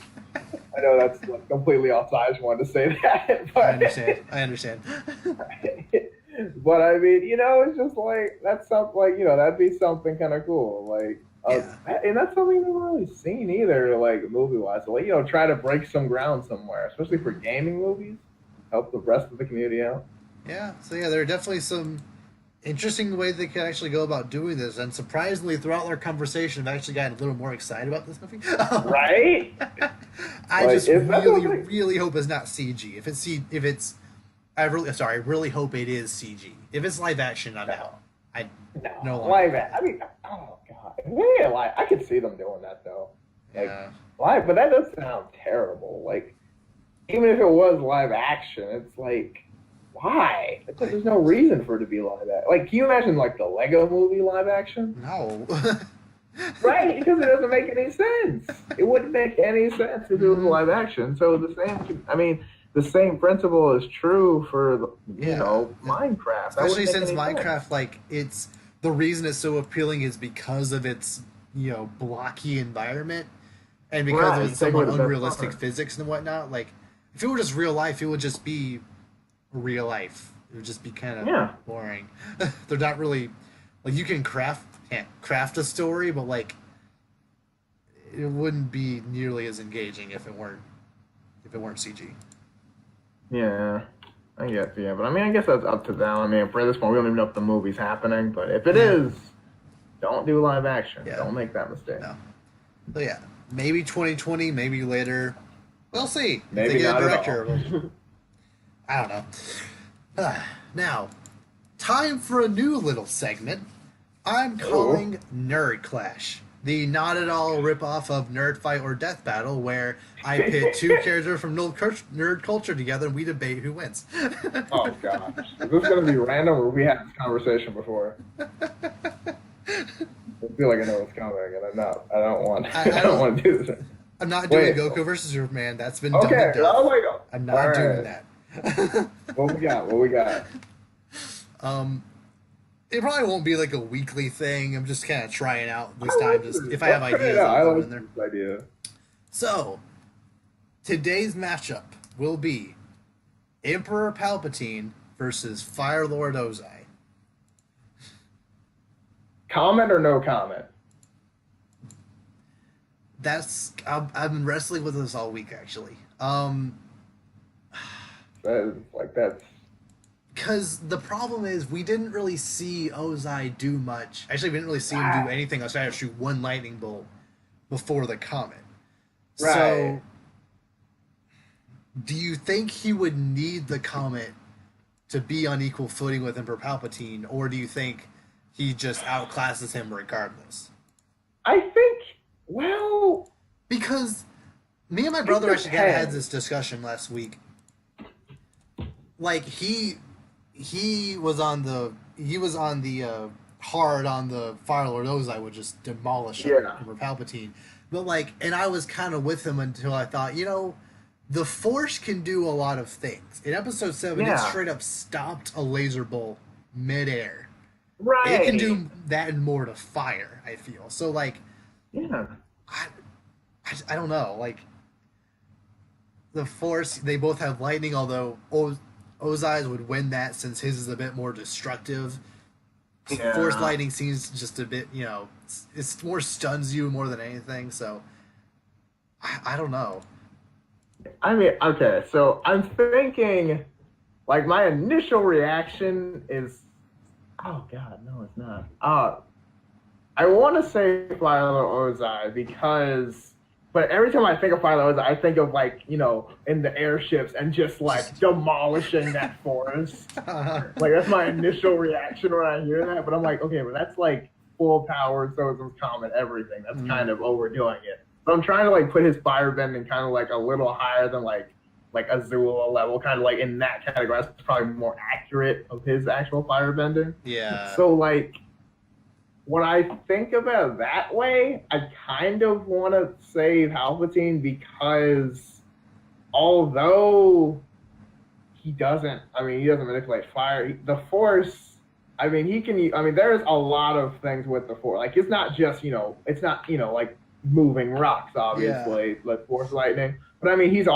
I know that's like completely off sides one to say that, I but understand. I understand. but I mean, it's just like that's something like that'd be something kind of cool, like. Yeah. And that's something I've never really seen either, like movie wise. So, like, try to break some ground somewhere, especially for gaming movies. Help the rest of the community out. Yeah. So yeah, there are definitely some interesting ways they could actually go about doing this, and surprisingly, throughout our conversation, I've actually gotten a little more excited about this movie. Right? I Like, just if that's really, what they- really hope it's not CG. If it's, I really hope it is CG. If it's live action, I'm out. I No, no longer. live. I mean, oh god, yeah, like I could see them doing that though. Like Yeah. live, but that does sound terrible. Like even if it was live action, it's like why? There's no reason for it to be live action. Like, can you imagine like the Lego Movie live action? No. Right, because it doesn't make any sense. It wouldn't make any sense if it was live action. So the same principle is true for Yeah. Minecraft. That Especially wouldn't make since any Minecraft, sense. like it's the reason it's so appealing is because of its blocky environment, and because Right, of you its take away somewhat the best unrealistic part. physics and whatnot. Like if it were just real life, it would just be real life. It would just be kind of Yeah. boring. They're not really like you can't craft a story, but like it wouldn't be nearly as engaging if it weren't CG. Yeah, I guess. Yeah, but I mean, I guess that's up to them. I mean, for this point, we don't even know if the movie's happening. But if it is, don't do live action. Yeah. Don't make that mistake. No. So yeah, maybe 2020, maybe later. We'll see. If Maybe they get not a at director. all. I don't know. Now, time for a new little segment. I'm calling Nerd Clash. The not at all ripoff of Nerd Fight or Death Battle, where I pit two characters from nerd culture together and we debate who wins. Oh gosh, is this gonna be random or we had this conversation before? I feel like I know what's coming, and I'm not. I don't want. I don't want to do this. I'm not doing Wait. Goku versus Superman. That's been done Okay, to death. oh my god. I'm not All doing right. that. What we got? What we got? It probably won't be like a weekly thing. I'm just kind of trying out this time. Just if I have Let's try it ideas, out. I I'll throw them like in there. this idea. So, today's matchup will be Emperor Palpatine versus Fire Lord Ozai. Comment or no comment? I've been wrestling with this all week actually. That's. Because the problem is we didn't really see Ozai do much. Actually, we didn't really see him do anything outside of shoot one lightning bolt before the comet. Right. So, do you think he would need the comet to be on equal footing with Emperor Palpatine, or do you think he just outclasses him regardless? I think. Well, Because me and my brother actually had depends. this discussion last week. Like he was on the hard on the Fire Lord Ozai would just demolish Yeah. Emperor Palpatine. But like, and I was kind of with him until I thought, the Force can do a lot of things. In Episode 7, it Yeah. straight up stopped a laser bolt midair. It can Right. do that and more to fire, I feel. So, like, Yeah. I, I don't know. Like, the Force, they both have lightning, although Ozai's would win that since his is a bit more destructive. Yeah. Force lightning seems just a bit, it's more stuns you more than anything. So, I don't know. I mean, okay, so I'm thinking, like, my initial reaction is, oh God, no, it's not. I want to say Philo Ozai because, but every time I think of Philo Ozai, I think of like, in the airships and just like demolishing that forest. Like that's my initial reaction when I hear that. But I'm like, okay, but that's like full power, Sozin's Comet, everything. That's kind of overdoing it. So I'm trying to like put his firebending kind of like a little higher than like Azula level, kind of like in that category. That's probably more accurate of his actual firebending. Yeah. So like when I think about it that way, I kind of want to say Palpatine because although he doesn't manipulate fire, the Force, there's a lot of things with the Force. Like it's not just, it's not, like moving rocks, obviously, like Force lightning. But he has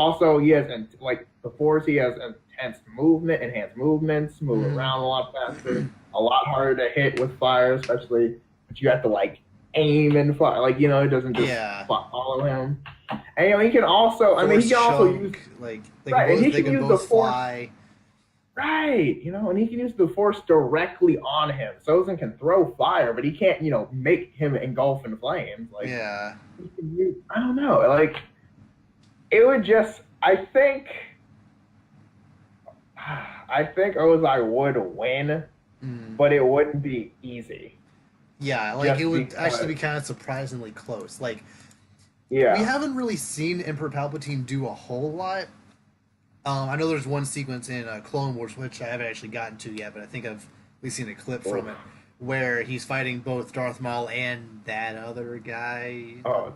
like the Force, he has enhanced movements, move around a lot faster, a lot harder to hit with fire, especially if you have to like aim and fire. Like, it doesn't just follow him. And he can also, he can also use they can both fly. Right, and he can use the Force directly on him. Sozin can throw fire, but he can't, make him engulf in flames. Like, yeah, I don't know. Like, it would just. I think Ozai would win, but it wouldn't be easy. Yeah, like it would actually be kind of surprisingly close. Like, we haven't really seen Emperor Palpatine do a whole lot. I know there's one sequence in Clone Wars, which I haven't actually gotten to yet, but I think I've at least seen a clip from it, where he's fighting both Darth Maul and that other guy. Oh,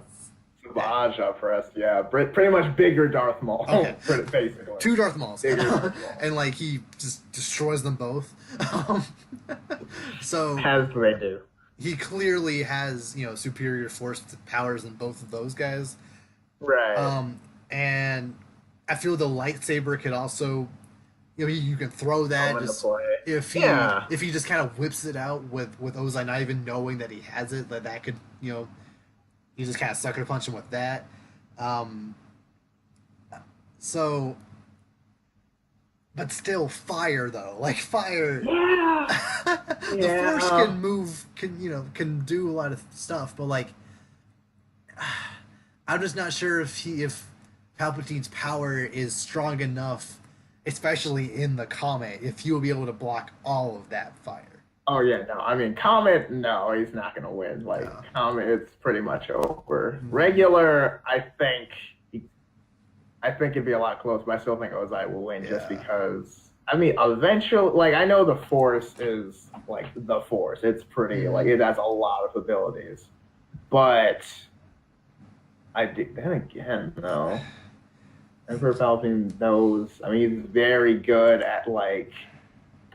Sabaja for us, yeah. Pretty much bigger Darth Maul, basically. Two Darth Mauls. And, like, he just destroys them both. So... As they do. He clearly has, superior force powers than both of those guys. Right. And... I feel the lightsaber could also, you can throw that if he just kind of whips it out with Ozai not even knowing that he has it, that could, you just kind of sucker punch him with that. So, but still fire though, like fire. Yeah. The Force can do a lot of stuff, but like, I'm just not sure if Palpatine's power is strong enough, especially in the Comet, if he will be able to block all of that fire. Oh, yeah, no. Comet, no, he's not going to win. Like, Comet, it's pretty much over. Regular, I think it'd be a lot close, but I still think Ozai will win just because, eventually, like, I know the Force is, like, the Force. It's pretty, like, it has a lot of abilities. But, then again, no. Emperor Palpatine knows. He's very good at like.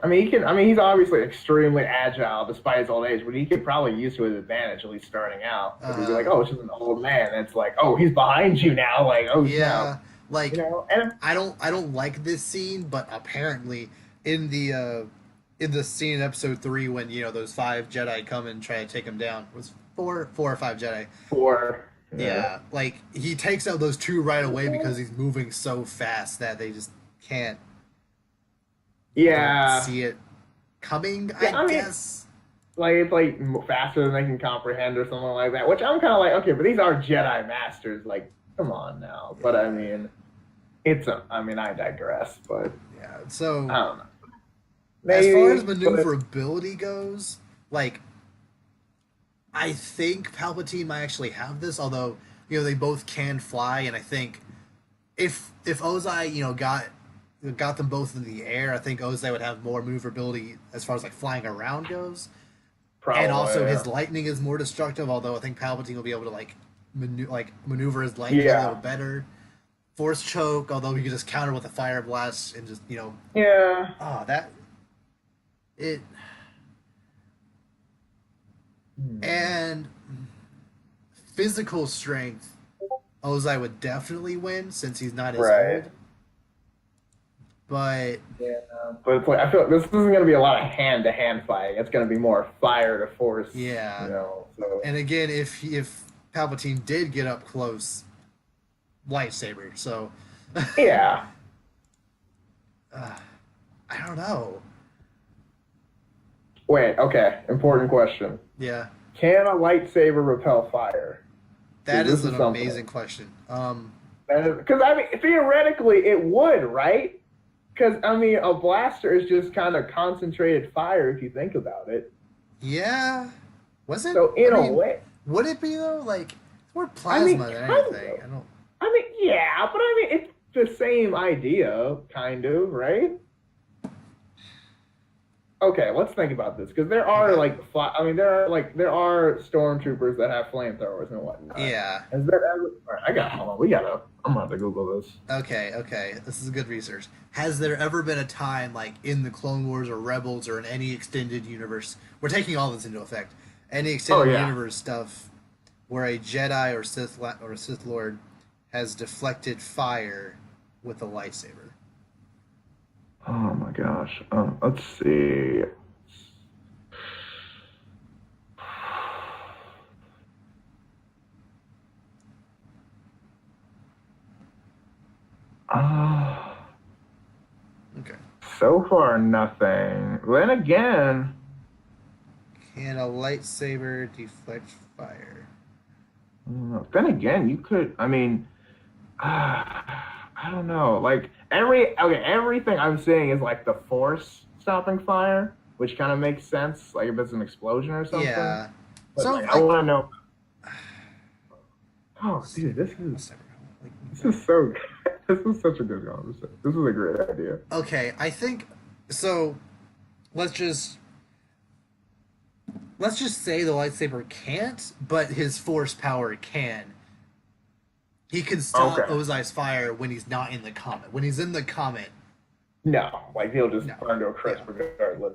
He's obviously extremely agile despite his old age, but he could probably use to his advantage at least starting out. He'd be like, "Oh, it's just an old man." And it's like, "Oh, he's behind you now." Like, "Oh, yeah." Like, and I don't like this scene, but apparently in the scene in Episode 3 when those 5 Jedi come and try to take him down, it was 4 or 5 Jedi. 4. Yeah, like he takes out those 2 right away because he's moving so fast that they just can't. See it coming. I guess. Like it's like faster than they can comprehend or something like that. Which I'm kind of like, okay, but these are Jedi masters. Like, come on now. Yeah. But I digress. But yeah, so I don't know. Maybe, as far as maneuverability goes, like. I think Palpatine might actually have this, although they both can fly, and I think if Ozai got them both in the air, I think Ozai would have more maneuverability as far as like flying around goes. And also, Probably. his lightning is more destructive. Although I think Palpatine will be able to maneuver his lightning a little Yeah. better. Force choke, although he could just counter with a fire blast and just Yeah. that it Hmm. and physical strength. Ozai would definitely win since he's not as Right. old. But Yeah. But it's like I feel like this isn't going to be a lot of hand-to-hand fighting. It's going to be more fire to force. yeah, So and again, if Palpatine did get up close, lightsaber. So yeah. I don't know. Wait. Okay. Important question. Yeah, Can a lightsaber repel fire? that Because is this an is something. amazing question. Because I mean, theoretically, it would, right? Because I mean, a blaster is just kind of concentrated fire if you think about it. Yeah, was it? So I in a mean, way, would it be though? Like it's more I mean, plasma than kind anything. of. I don't. I mean, yeah, but I mean, it's the same idea, kind of, right? Okay, let's think about this because there are Okay. like, there are stormtroopers that have flamethrowers and whatnot. Yeah. Has that ever? All right, hold on. I'm gonna have to Google this. Okay. Okay. This is good research. Has there ever been a time, like in the Clone Wars or Rebels or in any extended universe, we're taking all this into effect, any Oh extended yeah. universe stuff, where a Jedi or Sith Lord has deflected fire with a lightsaber? Oh my gosh. Let's see. Uh, Okay. so far, nothing. Then again, Can a lightsaber deflect fire? then again, you could. I mean, I don't know. Like everything I'm seeing is like the Force stopping fire, which kind of makes sense. Like if it's an explosion or something. Yeah. But So like, I like, want to know. Oh, dude, this is lightsaber, like, this is so good. This is such a good conversation. This is a great idea. okay, I think so. Let's just let's just say the lightsaber can't, but his force power can. He can stop Okay. Ozai's fire when he's not in the comet. When he's in the comet, No, like he'll just no. burn to a Yeah. crisp regardless.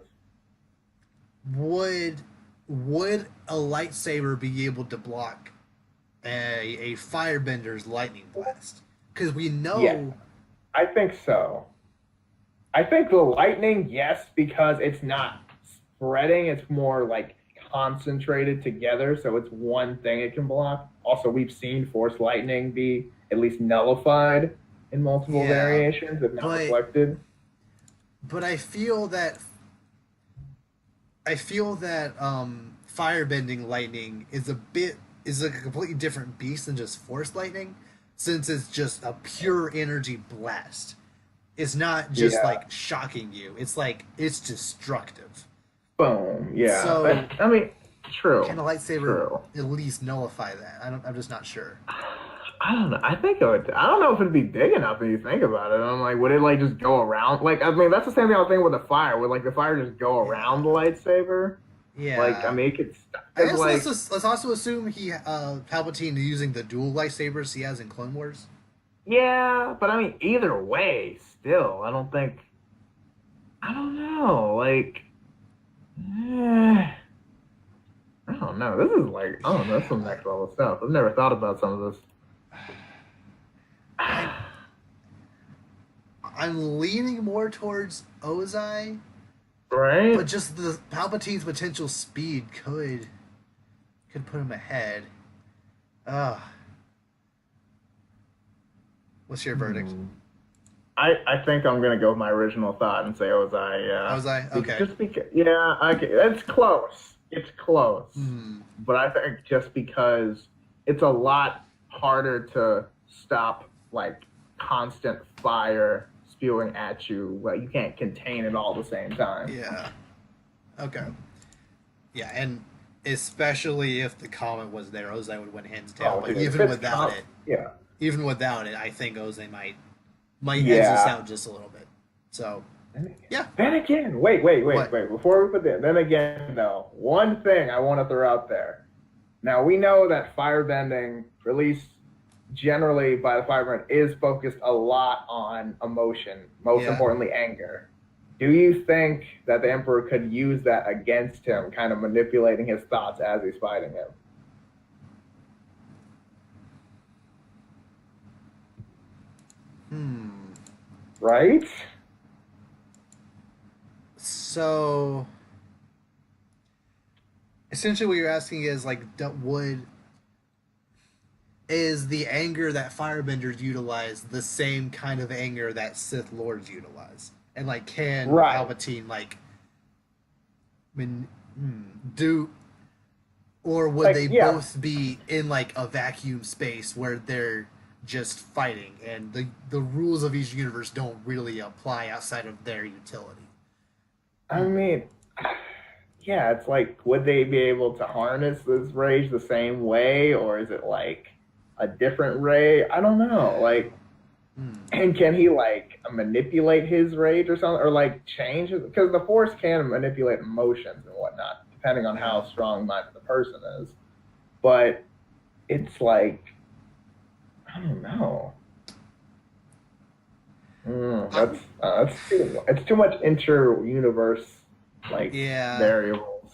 Would would a lightsaber be able to block a firebender's lightning blast? Because we Yeah, know, I think so. I think the lightning, yes, because it's not spreading, it's more like concentrated together, so it's one thing it can block. Also, we've seen force lightning be at least nullified in multiple yeah, variations, if not but reflected. but I feel that firebending lightning is a completely different beast than just force lightning, since it's just a pure energy blast. It's not just Yeah, like shocking you. It's like it's destructive. boom. Yeah, So I mean, can true, a lightsaber true. at least nullify that? I'm just not sure. I don't know. I think it would. I don't know if it'd be big enough if you think about it. I'm like, would it like just go around? Like, I mean, that's the same thing I was thinking with the fire. Would like the fire just go around Yeah, the lightsaber? Like, I yeah. mean, it could. I Because guess like, let's also assume Palpatine using the dual lightsabers he has in Clone Wars. yeah, but I mean, either way, still, I don't think. I don't know. Like, eh, I don't know. This is like, I don't know. That's some Yeah, next level stuff. I've never thought about some of this. I I'm leaning more towards Ozai, but Right? just the Palpatine's potential speed could put him ahead. Uh, what's your verdict? Hmm. I think I'm gonna go with my original thought and say Ozai. Yeah, Ozai? Okay. just because. Yeah, it's close. It's close, Hmm. but I think just because it's a lot harder to stop like constant fire spewing at you. Like you can't contain it all at the same time. Yeah. Okay. Yeah, and especially if the comet was there, Ozai would win hands down. Oh, But dude, if it's yeah, even without it, I think Ozai might edge this yeah, out just a little bit. So Yeah. Then again, wait. What? Before we put that, then again, though, one thing I want to throw out there. Now, we know that firebending, released generally by the firebend, is focused a lot on emotion, most importantly, anger. Do you think that the Emperor could use that against him, kind of manipulating his thoughts as he's fighting him? Right? So, essentially, what you're asking is like, is the anger that Firebenders utilize the same kind of anger that Sith Lords utilize, and like, can Palpatine like, do, or would they both be in like a vacuum space where they're just fighting, and the rules of each universe don't really apply outside of their utility? I mean, yeah, it's like, would they be able to harness this rage the same way, or is it like a different rage? I don't know. Like, and can he like manipulate his rage or something, or like change it? Because the Force can manipulate emotions and whatnot, depending on how strong-minded the person is. But it's like, I don't know. It's too much inter-universe variables.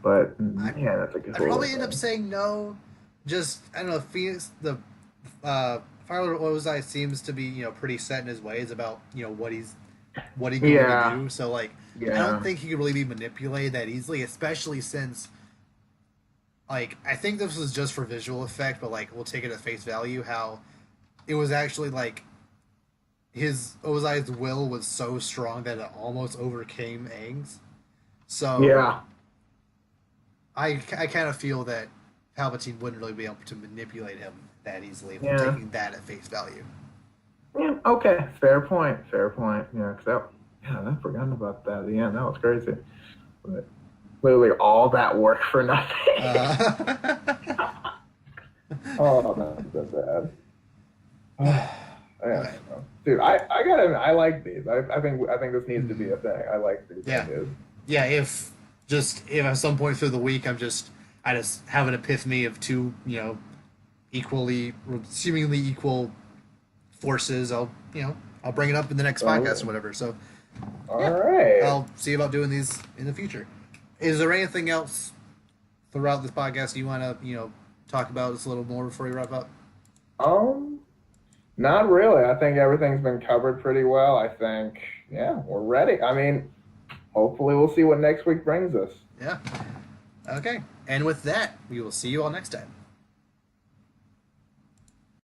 But yeah, that's a good. I'd probably end up saying no. Just, I don't know. Phoenix, the Fire Ozai seems to be pretty set in his ways about what he can do. So like, I don't think he could really be manipulated that easily, especially since like, I think this was just for visual effect, but like, we'll take it at face value. How it was actually like, his Ozai's will was so strong that it almost overcame Aang's. So I kind of feel that Palpatine wouldn't really be able to manipulate him that easily if we're taking that at face value. Yeah. Okay. Fair point. Yeah. I've forgotten about that. Yeah, that was crazy. But literally all that work for nothing. Oh, that's so bad. Yeah, dude, I like these. I think this needs to be a thing. I like these ideas. Yeah, if at some point through the week I just have an epiphany of two, seemingly equal forces, I'll bring it up in the next podcast or whatever. So all right. I'll see about doing these in the future. Is there anything else throughout this podcast you want to, talk about just a little more before we wrap up? Not really. I think everything's been covered pretty well. I think, we're ready. I mean, hopefully we'll see what next week brings us. Yeah. Okay. And with that, we will see you all next time.